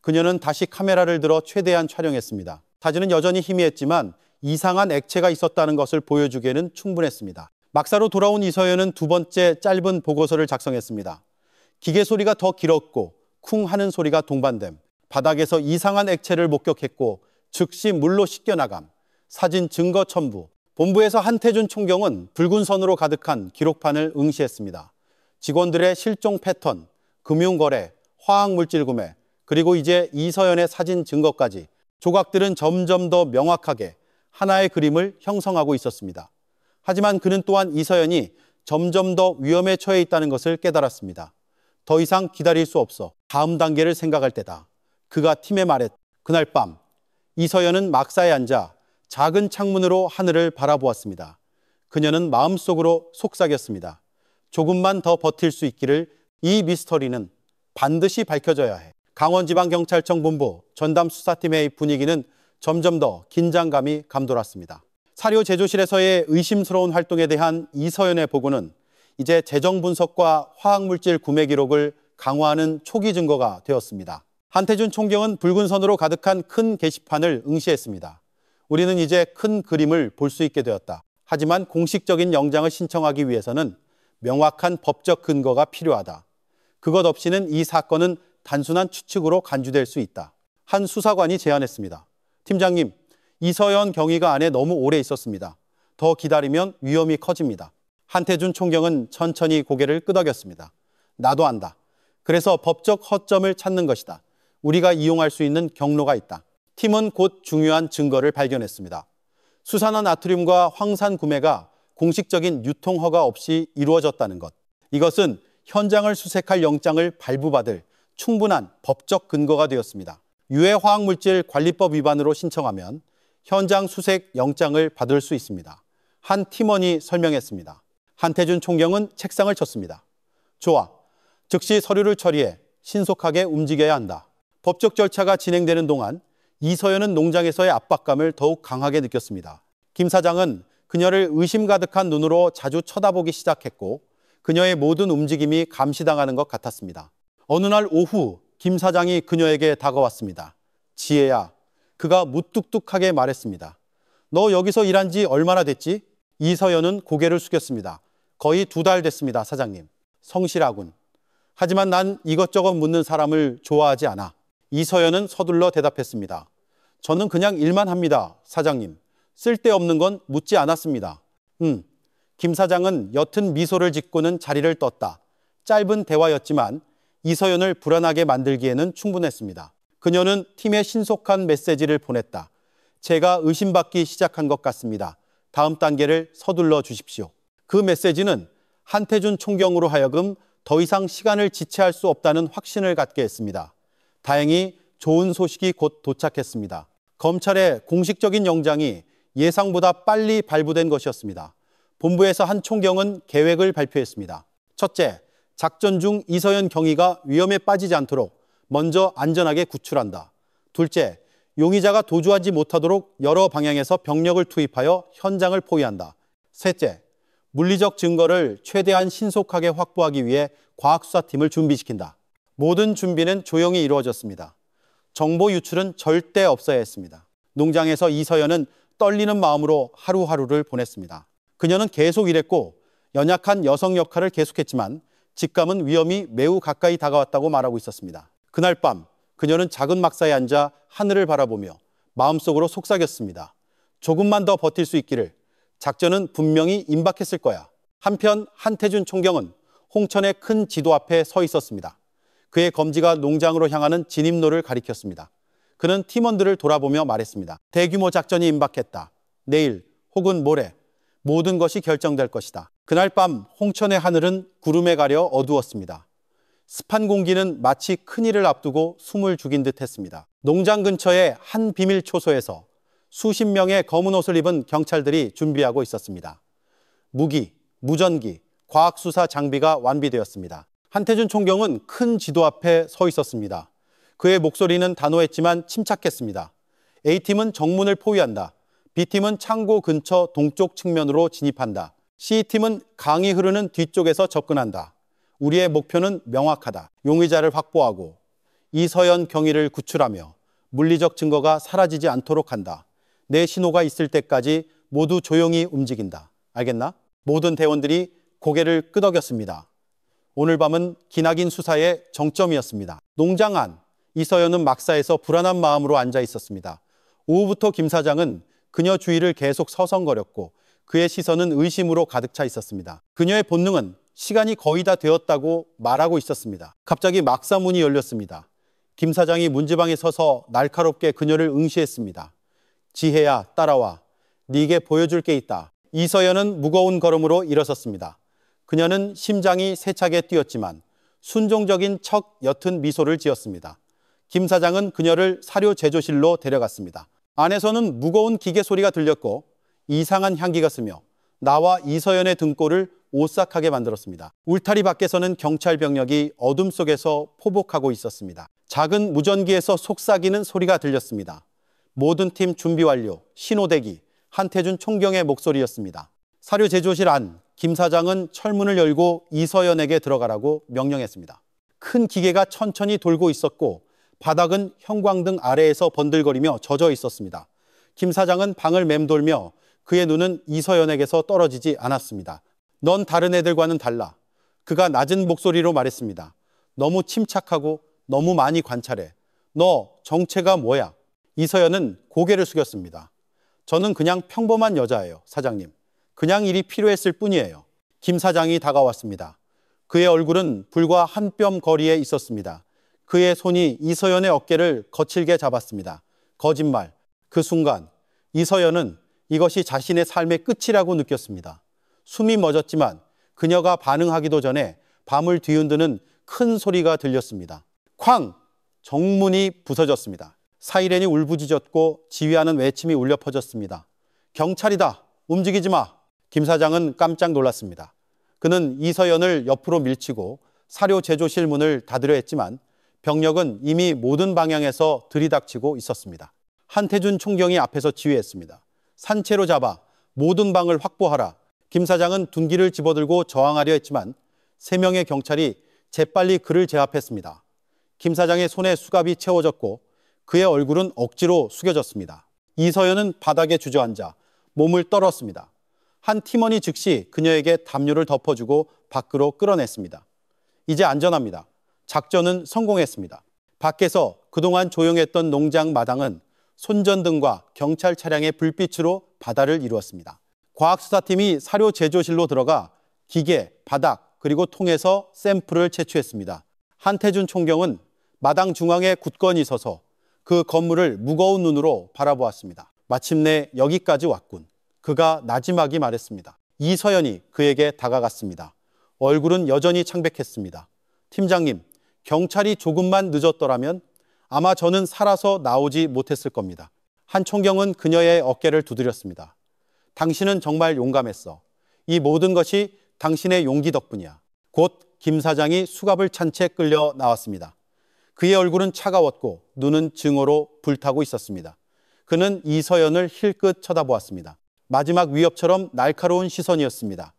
그녀는 다시 카메라를 들어 최대한 촬영했습니다. 사진은 여전히 희미했지만 이상한 액체가 있었다는 것을 보여주기에는 충분했습니다. 막사로 돌아온 이서연은 두 번째 짧은 보고서를 작성했습니다. 기계 소리가 더 길었고 쿵 하는 소리가 동반됨. 바닥에서 이상한 액체를 목격했고 즉시 물로 씻겨나감. 사진 증거 첨부. 본부에서 한태준 총경은 붉은 선으로 가득한 기록판을 응시했습니다. 직원들의 실종 패턴, 금융거래, 화학물질 구매, 그리고 이제 이서연의 사진 증거까지 조각들은 점점 더 명확하게 하나의 그림을 형성하고 있었습니다. 하지만 그는 또한 이서연이 점점 더 위험에 처해 있다는 것을 깨달았습니다. 더 이상 기다릴 수 없어. 다음 단계를 생각할 때다. 그가 팀에 말했다. 그날 밤 이서연은 막사에 앉아 작은 창문으로 하늘을 바라보았습니다. 그녀는 마음속으로 속삭였습니다. 조금만 더 버틸 수 있기를. 이 미스터리는 반드시 밝혀져야 해. 강원지방경찰청 본부 전담 수사팀의 분위기는 점점 더 긴장감이 감돌았습니다. 사료 제조실에서의 의심스러운 활동에 대한 이서연의 보고는 이제 재정 분석과 화학물질 구매 기록을 강화하는 초기 증거가 되었습니다. 한태준 총경은 붉은 선으로 가득한 큰 게시판을 응시했습니다. 우리는 이제 큰 그림을 볼 수 있게 되었다. 하지만 공식적인 영장을 신청하기 위해서는 명확한 법적 근거가 필요하다. 그것 없이는 이 사건은 단순한 추측으로 간주될 수 있다. 한 수사관이 제안했습니다. 팀장님, 이서연 경위가 안에 너무 오래 있었습니다. 더 기다리면 위험이 커집니다. 한태준 총경은 천천히 고개를 끄덕였습니다. 나도 안다. 그래서 법적 허점을 찾는 것이다. 우리가 이용할 수 있는 경로가 있다. 팀은 곧 중요한 증거를 발견했습니다. 수산화 나트륨과 황산 구매가 공식적인 유통 허가 없이 이루어졌다는 것. 이것은 현장을 수색할 영장을 발부받을 충분한 법적 근거가 되었습니다. 유해화학물질관리법 위반으로 신청하면 현장 수색 영장을 받을 수 있습니다. 한 팀원이 설명했습니다. 한태준 총경은 책상을 쳤습니다. 좋아. 즉시 서류를 처리해 신속하게 움직여야 한다. 법적 절차가 진행되는 동안 이서연은 농장에서의 압박감을 더욱 강하게 느꼈습니다. 김 사장은 그녀를 의심 가득한 눈으로 자주 쳐다보기 시작했고 그녀의 모든 움직임이 감시당하는 것 같았습니다. 어느 날 오후 김 사장이 그녀에게 다가왔습니다. 지혜야, 그가 무뚝뚝하게 말했습니다. 너 여기서 일한 지 얼마나 됐지? 이서연은 고개를 숙였습니다. 거의 2달 됐습니다, 사장님. 성실하군. 하지만 난 이것저것 묻는 사람을 좋아하지 않아. 이서연은 서둘러 대답했습니다. 저는 그냥 일만 합니다, 사장님. 쓸데없는 건 묻지 않았습니다. 김 사장은 옅은 미소를 짓고는 자리를 떴다. 짧은 대화였지만 이서연을 불안하게 만들기에는 충분했습니다. 그녀는 팀에 신속한 메시지를 보냈다. 제가 의심받기 시작한 것 같습니다. 다음 단계를 서둘러 주십시오. 그 메시지는 한태준 총경으로 하여금 더 이상 시간을 지체할 수 없다는 확신을 갖게 했습니다. 다행히 좋은 소식이 곧 도착했습니다. 검찰의 공식적인 영장이 예상보다 빨리 발부된 것이었습니다. 본부에서 한 총경은 계획을 발표했습니다. 첫째, 작전 중 이서연 경위가 위험에 빠지지 않도록 먼저 안전하게 구출한다. 둘째, 용의자가 도주하지 못하도록 여러 방향에서 병력을 투입하여 현장을 포위한다. 셋째, 물리적 증거를 최대한 신속하게 확보하기 위해 과학수사팀을 준비시킨다. 모든 준비는 조용히 이루어졌습니다. 정보 유출은 절대 없어야 했습니다. 농장에서 이서연은 떨리는 마음으로 하루하루를 보냈습니다. 그녀는 계속 일했고 연약한 여성 역할을 계속했지만 직감은 위험이 매우 가까이 다가왔다고 말하고 있었습니다. 그날 밤 그녀는 작은 막사에 앉아 하늘을 바라보며 마음속으로 속삭였습니다. 조금만 더 버틸 수 있기를. 작전은 분명히 임박했을 거야. 한편 한태준 총경은 홍천의 큰 지도 앞에 서 있었습니다. 그의 검지가 농장으로 향하는 진입로를 가리켰습니다. 그는 팀원들을 돌아보며 말했습니다. 대규모 작전이 임박했다. 내일 혹은 모레 모든 것이 결정될 것이다. 그날 밤 홍천의 하늘은 구름에 가려 어두웠습니다. 습한 공기는 마치 큰일을 앞두고 숨을 죽인 듯 했습니다. 농장 근처의 한 비밀 초소에서 수십 명의 검은 옷을 입은 경찰들이 준비하고 있었습니다. 무기, 무전기, 과학수사 장비가 완비되었습니다. 한태준 총경은 큰 지도 앞에 서 있었습니다. 그의 목소리는 단호했지만 침착했습니다. A팀은 정문을 포위한다. B팀은 창고 근처 동쪽 측면으로 진입한다. C팀은 강이 흐르는 뒤쪽에서 접근한다. 우리의 목표는 명확하다. 용의자를 확보하고 이서연 경위를 구출하며 물리적 증거가 사라지지 않도록 한다. 내 신호가 있을 때까지 모두 조용히 움직인다. 알겠나? 모든 대원들이 고개를 끄덕였습니다. 오늘 밤은 기나긴 수사의 정점이었습니다. 농장 안, 이서연은 막사에서 불안한 마음으로 앉아 있었습니다. 오후부터 김 사장은 그녀 주위를 계속 서성거렸고 그의 시선은 의심으로 가득 차 있었습니다. 그녀의 본능은 시간이 거의 다 되었다고 말하고 있었습니다. 갑자기 막사 문이 열렸습니다. 김 사장이 문지방에 서서 날카롭게 그녀를 응시했습니다. 지혜야, 따라와. 네게 보여줄 게 있다. 이서연은 무거운 걸음으로 일어섰습니다. 그녀는 심장이 세차게 뛰었지만 순종적인 척 옅은 미소를 지었습니다. 김 사장은 그녀를 사료 제조실로 데려갔습니다. 안에서는 무거운 기계 소리가 들렸고 이상한 향기가 스며 나와 이서연의 등골을 오싹하게 만들었습니다. 울타리 밖에서는 경찰 병력이 어둠 속에서 포복하고 있었습니다. 작은 무전기에서 속삭이는 소리가 들렸습니다. 모든 팀 준비 완료, 신호대기, 한태준 총경의 목소리였습니다. 사료 제조실 안, 김 사장은 철문을 열고 이서연에게 들어가라고 명령했습니다. 큰 기계가 천천히 돌고 있었고 바닥은 형광등 아래에서 번들거리며 젖어 있었습니다. 김 사장은 방을 맴돌며 그의 눈은 이서연에게서 떨어지지 않았습니다. 넌 다른 애들과는 달라. 그가 낮은 목소리로 말했습니다. 너무 침착하고 너무 많이 관찰해. 너 정체가 뭐야? 이서연은 고개를 숙였습니다. 저는 그냥 평범한 여자예요, 사장님. 그냥 일이 필요했을 뿐이에요. 김 사장이 다가왔습니다. 그의 얼굴은 불과 한 뼘 거리에 있었습니다. 그의 손이 이서연의 어깨를 거칠게 잡았습니다. 거짓말. 그 순간 이서연은 이것이 자신의 삶의 끝이라고 느꼈습니다. 숨이 멎었지만 그녀가 반응하기도 전에 밤을 뒤흔드는 큰 소리가 들렸습니다. 쾅! 정문이 부서졌습니다. 사이렌이 울부짖었고 지휘하는 외침이 울려 퍼졌습니다. 경찰이다! 움직이지 마! 김 사장은 깜짝 놀랐습니다. 그는 이서연을 옆으로 밀치고 사료 제조실 문을 닫으려 했지만 병력은 이미 모든 방향에서 들이닥치고 있었습니다. 한태준 총경이 앞에서 지휘했습니다. 산채로 잡아 모든 방을 확보하라. 김 사장은 둔기를 집어들고 저항하려 했지만 3명의 경찰이 재빨리 그를 제압했습니다. 김 사장의 손에 수갑이 채워졌고 그의 얼굴은 억지로 숙여졌습니다. 이서연은 바닥에 주저앉아 몸을 떨었습니다. 한 팀원이 즉시 그녀에게 담요를 덮어주고 밖으로 끌어냈습니다. 이제 안전합니다. 작전은 성공했습니다. 밖에서 그동안 조용했던 농장 마당은 손전등과 경찰 차량의 불빛으로 바다를 이루었습니다. 과학수사팀이 사료 제조실로 들어가 기계, 바닥, 그리고 통에서 샘플을 채취했습니다. 한태준 총경은 마당 중앙에 굳건히 서서 그 건물을 무거운 눈으로 바라보았습니다. 마침내 여기까지 왔군. 그가 나지막이 말했습니다. 이서연이 그에게 다가갔습니다. 얼굴은 여전히 창백했습니다. 팀장님, 경찰이 조금만 늦었더라면 아마 저는 살아서 나오지 못했을 겁니다. 한 총경은 그녀의 어깨를 두드렸습니다. 당신은 정말 용감했어. 이 모든 것이 당신의 용기 덕분이야. 곧 김 사장이 수갑을 찬 채 끌려 나왔습니다. 그의 얼굴은 차가웠고 눈은 증오로 불타고 있었습니다. 그는 이서연을 힐끗 쳐다보았습니다. 마지막 위협처럼 날카로운 시선이었습니다.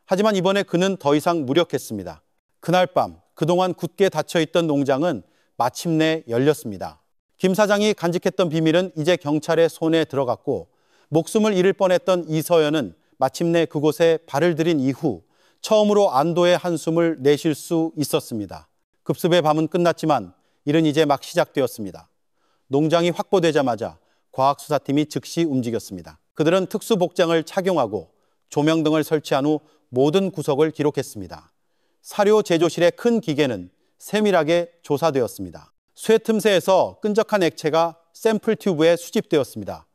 하지만 이번에 그는 더 이상 무력했습니다. 그날 밤 그동안 굳게 닫혀있던 농장은 마침내 열렸습니다. 김 사장이 간직했던 비밀은 이제 경찰의 손에 들어갔고 목숨을 잃을 뻔했던 이서연은 마침내 그곳에 발을 들인 이후 처음으로 안도의 한숨을 내쉴 수 있었습니다. 급습의 밤은 끝났지만 일은 이제 막 시작되었습니다. 농장이 확보되자마자 과학수사팀이 즉시 움직였습니다. 그들은 특수복장을 착용하고 조명등을 설치한 후 모든 구석을 기록했습니다. 사료 제조실의 큰 기계는 세밀하게 조사되었습니다. 쇠 틈새에서 끈적한 액체가 샘플 튜브에 수집되었습니다.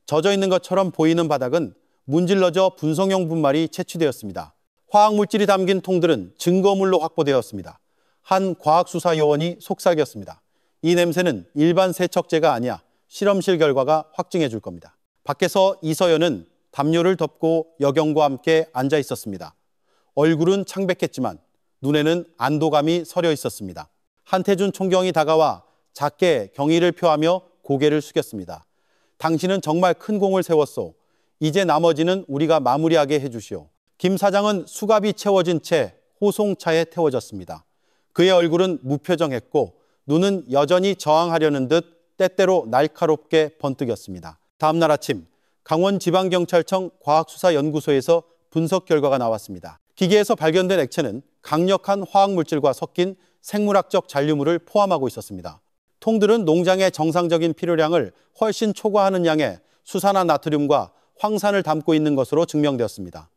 젖어 있는 것처럼 보이는 바닥은 문질러져 분성용 분말이 채취되었습니다. 화학물질이 담긴 통들은 증거물로 확보되었습니다. 한 과학수사 요원이 속삭였습니다. 이 냄새는 일반 세척제가 아니야. 실험실 결과가 확증해 줄 겁니다. 밖에서 이서연은 담요를 덮고 여경과 함께 앉아 있었습니다. 얼굴은 창백했지만 눈에는 안도감이 서려 있었습니다. 한태준 총경이 다가와 작게 경의를 표하며 고개를 숙였습니다. 당신은 정말 큰 공을 세웠소. 이제 나머지는 우리가 마무리하게 해주시오. 김 사장은 수갑이 채워진 채 호송차에 태워졌습니다. 그의 얼굴은 무표정했고 눈은 여전히 저항하려는 듯 때때로 날카롭게 번뜩였습니다. 다음 날 아침 강원지방경찰청 과학수사연구소에서 분석 결과가 나왔습니다. 기계에서 발견된 액체는 강력한 화학물질과 섞인 생물학적 잔류물을 포함하고 있었습니다. 통들은 농장의 정상적인 필요량을 훨씬 초과하는 양의 수산화 나트륨과 황산을 담고 있는 것으로 증명되었습니다.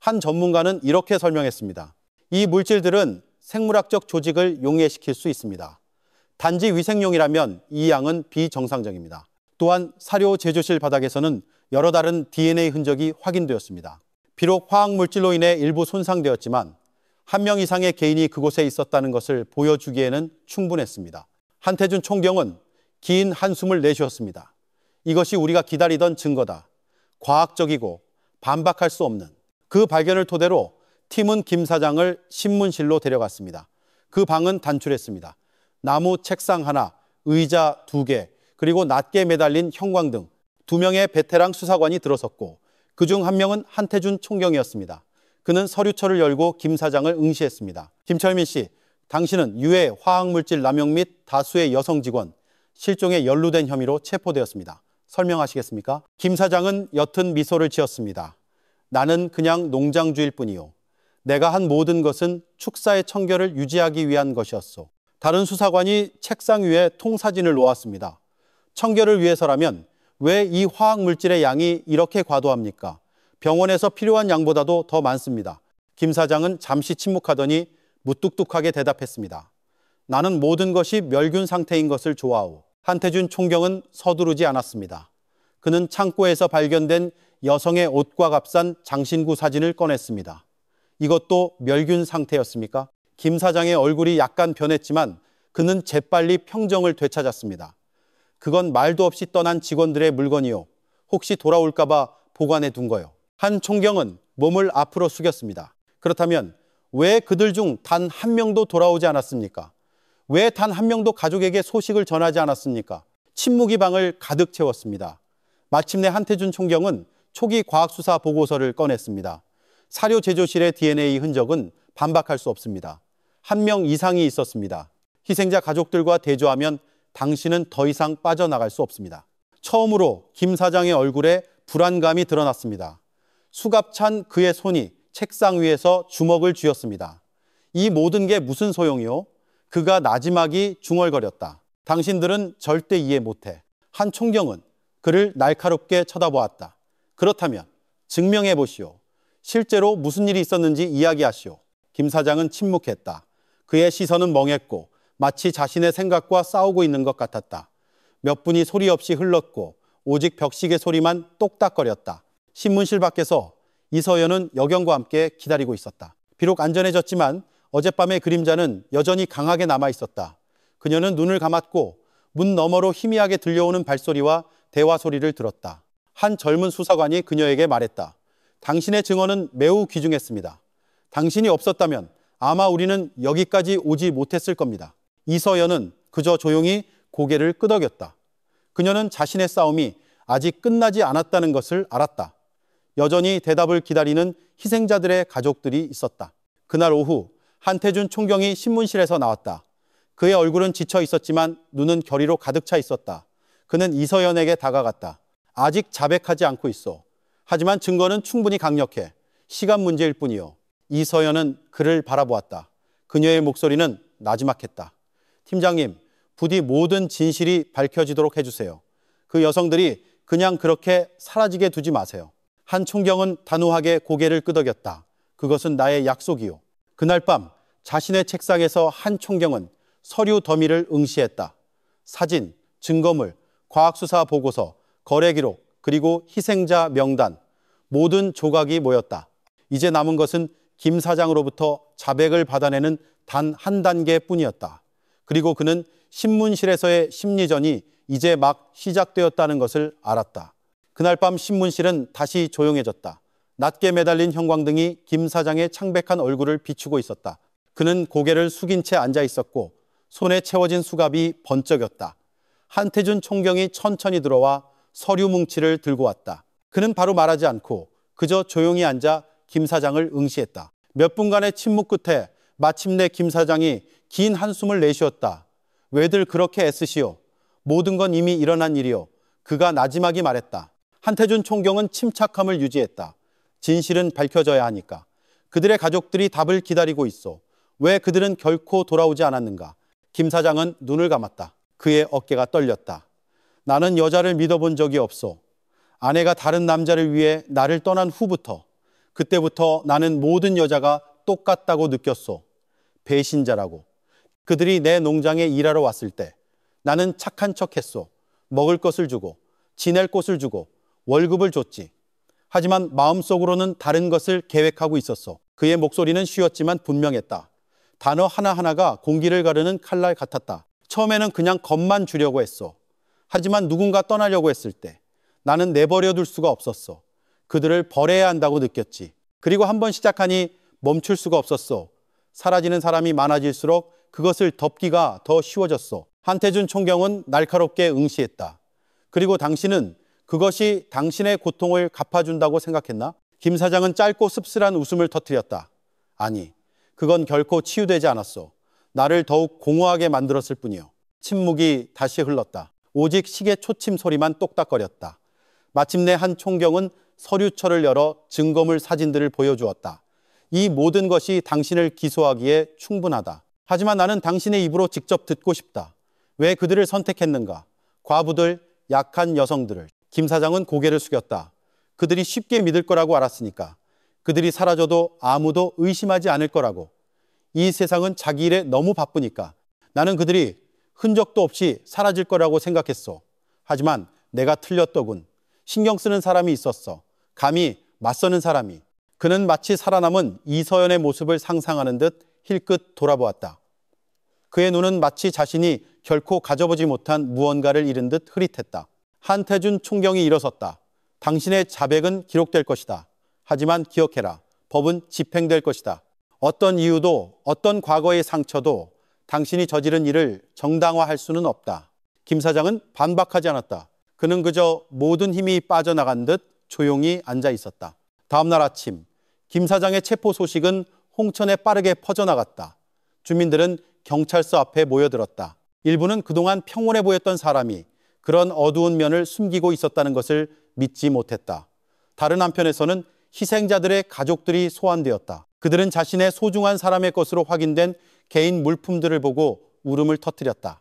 한 전문가는 이렇게 설명했습니다. 이 물질들은 생물학적 조직을 용해시킬 수 있습니다. 단지 위생용이라면 이 양은 비정상적입니다. 또한 사료 제조실 바닥에서는 여러 다른 DNA 흔적이 확인되었습니다. 비록 화학물질로 인해 일부 손상되었지만 한 명 이상의 개인이 그곳에 있었다는 것을 보여주기에는 충분했습니다. 한태준 총경은 긴 한숨을 내쉬었습니다. 이것이 우리가 기다리던 증거다. 과학적이고 반박할 수 없는. 그 발견을 토대로 팀은 김 사장을 신문실로 데려갔습니다. 그 방은 단출했습니다. 나무 책상 하나, 의자 2개, 그리고 낮게 매달린 형광등, 2명의 베테랑 수사관이 들어섰고 그중 한 명은 한태준 총경이었습니다. 그는 서류처를 열고 김 사장을 응시했습니다. 김철민 씨, 당신은 유해 화학물질 남용 및 다수의 여성 직원, 실종에 연루된 혐의로 체포되었습니다. 설명하시겠습니까? 김 사장은 옅은 미소를 지었습니다. 나는 그냥 농장주일 뿐이요. 내가 한 모든 것은 축사의 청결을 유지하기 위한 것이었소. 다른 수사관이 책상 위에 통사진을 놓았습니다. 청결을 위해서라면 왜 이 화학물질의 양이 이렇게 과도합니까? 병원에서 필요한 양보다도 더 많습니다. 김 사장은 잠시 침묵하더니 무뚝뚝하게 대답했습니다. 나는 모든 것이 멸균 상태인 것을 좋아하오. 한태준 총경은 서두르지 않았습니다. 그는 창고에서 발견된 여성의 옷과 값싼 장신구 사진을 꺼냈습니다. 이것도 멸균 상태였습니까? 김 사장의 얼굴이 약간 변했지만 그는 재빨리 평정을 되찾았습니다. 그건 말도 없이 떠난 직원들의 물건이요. 혹시 돌아올까봐 보관해 둔 거요. 한 총경은 몸을 앞으로 숙였습니다. 그렇다면 왜 그들 중 단 한 명도 돌아오지 않았습니까? 왜 단 한 명도 가족에게 소식을 전하지 않았습니까? 침묵이 방을 가득 채웠습니다. 마침내 한태준 총경은 초기 과학수사 보고서를 꺼냈습니다. 사료 제조실의 DNA 흔적은 반박할 수 없습니다. 한 명 이상이 있었습니다. 희생자 가족들과 대조하면 당신은 더 이상 빠져나갈 수 없습니다. 처음으로 김 사장의 얼굴에 불안감이 드러났습니다. 수갑찬 그의 손이 책상 위에서 주먹을 쥐었습니다. 이 모든 게 무슨 소용이요? 그가 나지막이 중얼거렸다. 당신들은 절대 이해 못해. 한 총경은 그를 날카롭게 쳐다보았다. 그렇다면 증명해 보시오. 실제로 무슨 일이 있었는지 이야기하시오. 김 사장은 침묵했다. 그의 시선은 멍했고 마치 자신의 생각과 싸우고 있는 것 같았다. 몇 분이 소리 없이 흘렀고 오직 벽시계 소리만 똑딱거렸다. 신문실 밖에서 이서연은 여경과 함께 기다리고 있었다. 비록 안전해졌지만 어젯밤의 그림자는 여전히 강하게 남아 있었다. 그녀는 눈을 감았고 문 너머로 희미하게 들려오는 발소리와 대화 소리를 들었다. 한 젊은 수사관이 그녀에게 말했다. 당신의 증언은 매우 귀중했습니다. 당신이 없었다면 아마 우리는 여기까지 오지 못했을 겁니다. 이서연은 그저 조용히 고개를 끄덕였다. 그녀는 자신의 싸움이 아직 끝나지 않았다는 것을 알았다. 여전히 대답을 기다리는 희생자들의 가족들이 있었다. 그날 오후 한태준 총경이 신문실에서 나왔다. 그의 얼굴은 지쳐 있었지만 눈은 결의로 가득 차 있었다. 그는 이서연에게 다가갔다. 아직 자백하지 않고 있어. 하지만 증거는 충분히 강력해. 시간 문제일 뿐이요. 이서연은 그를 바라보았다. 그녀의 목소리는 나지막했다. 팀장님, 부디 모든 진실이 밝혀지도록 해주세요. 그 여성들이 그냥 그렇게 사라지게 두지 마세요. 한 총경은 단호하게 고개를 끄덕였다. 그것은 나의 약속이요. 그날 밤 자신의 책상에서 한 총경은 서류 더미를 응시했다. 사진, 증거물, 과학수사 보고서, 거래기록, 그리고 희생자 명단, 모든 조각이 모였다. 이제 남은 것은 김 사장으로부터 자백을 받아내는 단 한 단계뿐이었다. 그리고 그는 신문실에서의 심리전이 이제 막 시작되었다는 것을 알았다. 그날 밤 신문실은 다시 조용해졌다. 낮게 매달린 형광등이 김 사장의 창백한 얼굴을 비추고 있었다. 그는 고개를 숙인 채 앉아 있었고 손에 채워진 수갑이 번쩍였다. 한태준 총경이 천천히 들어와 서류 뭉치를 들고 왔다. 그는 바로 말하지 않고 그저 조용히 앉아 김 사장을 응시했다. 몇 분간의 침묵 끝에 마침내 김 사장이 긴 한숨을 내쉬었다. 왜들 그렇게 애쓰시오? 모든 건 이미 일어난 일이오. 그가 나지막이 말했다. 한태준 총경은 침착함을 유지했다. 진실은 밝혀져야 하니까. 그들의 가족들이 답을 기다리고 있어. 왜 그들은 결코 돌아오지 않았는가? 김 사장은 눈을 감았다. 그의 어깨가 떨렸다. 나는 여자를 믿어본 적이 없어. 아내가 다른 남자를 위해 나를 떠난 후부터, 그때부터 나는 모든 여자가 똑같다고 느꼈어. 배신자라고. 그들이 내 농장에 일하러 왔을 때 나는 착한 척했어. 먹을 것을 주고 지낼 곳을 주고 월급을 줬지. 하지만 마음속으로는 다른 것을 계획하고 있었어. 그의 목소리는 쉬었지만 분명했다. 단어 하나하나가 공기를 가르는 칼날 같았다. 처음에는 그냥 겁만 주려고 했어. 하지만 누군가 떠나려고 했을 때 나는 내버려 둘 수가 없었어. 그들을 버려야 한다고 느꼈지. 그리고 한번 시작하니 멈출 수가 없었어. 사라지는 사람이 많아질수록 그것을 덮기가 더 쉬워졌어. 한태준 총경은 날카롭게 응시했다. 그리고 당신은 그것이 당신의 고통을 갚아준다고 생각했나? 김 사장은 짧고 씁쓸한 웃음을 터뜨렸다. 아니, 그건 결코 치유되지 않았어. 나를 더욱 공허하게 만들었을 뿐이요. 침묵이 다시 흘렀다. 오직 시계 초침 소리만 똑딱거렸다. 마침내 한 총경은 서류철을 열어 증거물 사진들을 보여주었다. 이 모든 것이 당신을 기소하기에 충분하다. 하지만 나는 당신의 입으로 직접 듣고 싶다. 왜 그들을 선택했는가? 과부들, 약한 여성들을. 김 사장은 고개를 숙였다. 그들이 쉽게 믿을 거라고 알았으니까. 그들이 사라져도 아무도 의심하지 않을 거라고. 이 세상은 자기 일에 너무 바쁘니까. 나는 그들이 흔적도 없이 사라질 거라고 생각했어. 하지만 내가 틀렸더군. 신경 쓰는 사람이 있었어. 감히 맞서는 사람이. 그는 마치 살아남은 이서연의 모습을 상상하는 듯 힐끗 돌아보았다. 그의 눈은 마치 자신이 결코 가져보지 못한 무언가를 잃은 듯 흐릿했다. 한태준 총경이 일어섰다. 당신의 자백은 기록될 것이다. 하지만 기억해라. 법은 집행될 것이다. 어떤 이유도 어떤 과거의 상처도 당신이 저지른 일을 정당화할 수는 없다. 김 사장은 반박하지 않았다. 그는 그저 모든 힘이 빠져나간 듯 조용히 앉아 있었다. 다음 날 아침, 김 사장의 체포 소식은 홍천에 빠르게 퍼져나갔다. 주민들은 경찰서 앞에 모여들었다. 일부는 그동안 평온해 보였던 사람이 그런 어두운 면을 숨기고 있었다는 것을 믿지 못했다. 다른 한편에서는 희생자들의 가족들이 소환되었다. 그들은 자신의 소중한 사람의 것으로 확인된 개인 물품들을 보고 울음을 터뜨렸다.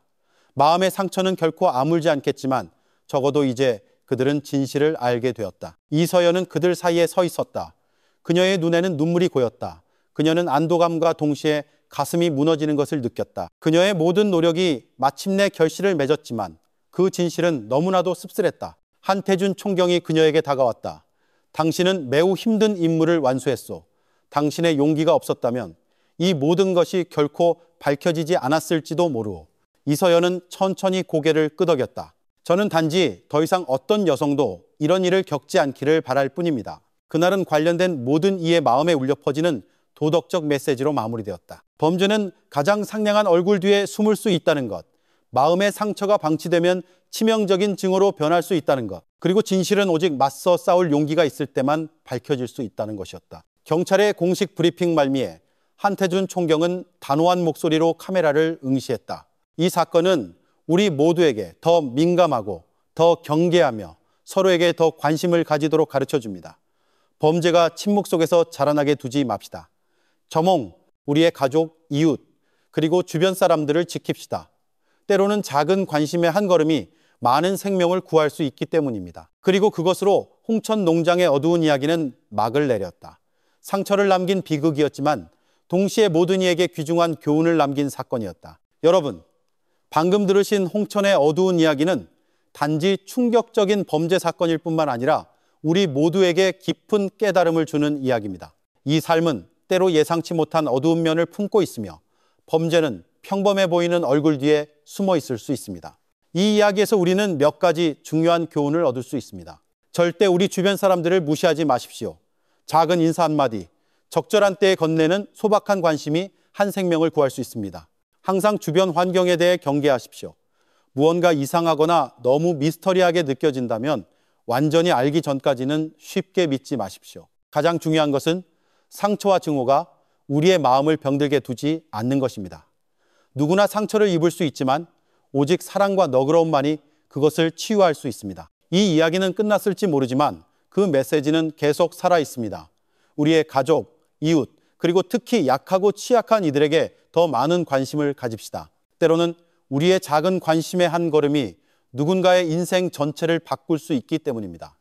마음의 상처는 결코 아물지 않겠지만 적어도 이제 그들은 진실을 알게 되었다. 이서연은 그들 사이에 서 있었다. 그녀의 눈에는 눈물이 고였다. 그녀는 안도감과 동시에 가슴이 무너지는 것을 느꼈다. 그녀의 모든 노력이 마침내 결실을 맺었지만 그 진실은 너무나도 씁쓸했다. 한태준 총경이 그녀에게 다가왔다. 당신은 매우 힘든 임무를 완수했소. 당신의 용기가 없었다면 이 모든 것이 결코 밝혀지지 않았을지도 모르오. 이서연은 천천히 고개를 끄덕였다. 저는 단지 더 이상 어떤 여성도 이런 일을 겪지 않기를 바랄 뿐입니다. 그날은 관련된 모든 이의 마음에 울려 퍼지는 도덕적 메시지로 마무리되었다. 범죄는 가장 상냥한 얼굴 뒤에 숨을 수 있다는 것, 마음의 상처가 방치되면 치명적인 증오로 변할 수 있다는 것, 그리고 진실은 오직 맞서 싸울 용기가 있을 때만 밝혀질 수 있다는 것이었다. 경찰의 공식 브리핑 말미에 한태준 총경은 단호한 목소리로 카메라를 응시했다. 이 사건은 우리 모두에게 더 민감하고 더 경계하며 서로에게 더 관심을 가지도록 가르쳐줍니다. 범죄가 침묵 속에서 자라나게 두지 맙시다. 저몽, 우리의 가족, 이웃, 그리고 주변 사람들을 지킵시다. 때로는 작은 관심의 한 걸음이 많은 생명을 구할 수 있기 때문입니다. 그리고 그것으로 홍천 농장의 어두운 이야기는 막을 내렸다. 상처를 남긴 비극이었지만 동시에 모든 이에게 귀중한 교훈을 남긴 사건이었다. 여러분, 방금 들으신 홍천의 어두운 이야기는 단지 충격적인 범죄 사건일 뿐만 아니라 우리 모두에게 깊은 깨달음을 주는 이야기입니다. 이 삶은 때로 예상치 못한 어두운 면을 품고 있으며 범죄는 평범해 보이는 얼굴 뒤에 숨어 있을 수 있습니다. 이 이야기에서 우리는 몇 가지 중요한 교훈을 얻을 수 있습니다. 절대 우리 주변 사람들을 무시하지 마십시오. 작은 인사 한마디, 적절한 때에 건네는 소박한 관심이 한 생명을 구할 수 있습니다. 항상 주변 환경에 대해 경계하십시오. 무언가 이상하거나 너무 미스터리하게 느껴진다면 완전히 알기 전까지는 쉽게 믿지 마십시오. 가장 중요한 것은 상처와 증오가 우리의 마음을 병들게 두지 않는 것입니다. 누구나 상처를 입을 수 있지만 오직 사랑과 너그러움만이 그것을 치유할 수 있습니다. 이 이야기는 끝났을지 모르지만 그 메시지는 계속 살아 있습니다. 우리의 가족, 이웃, 그리고 특히 약하고 취약한 이들에게 더 많은 관심을 가집시다. 때로는 우리의 작은 관심의 한 걸음이 누군가의 인생 전체를 바꿀 수 있기 때문입니다.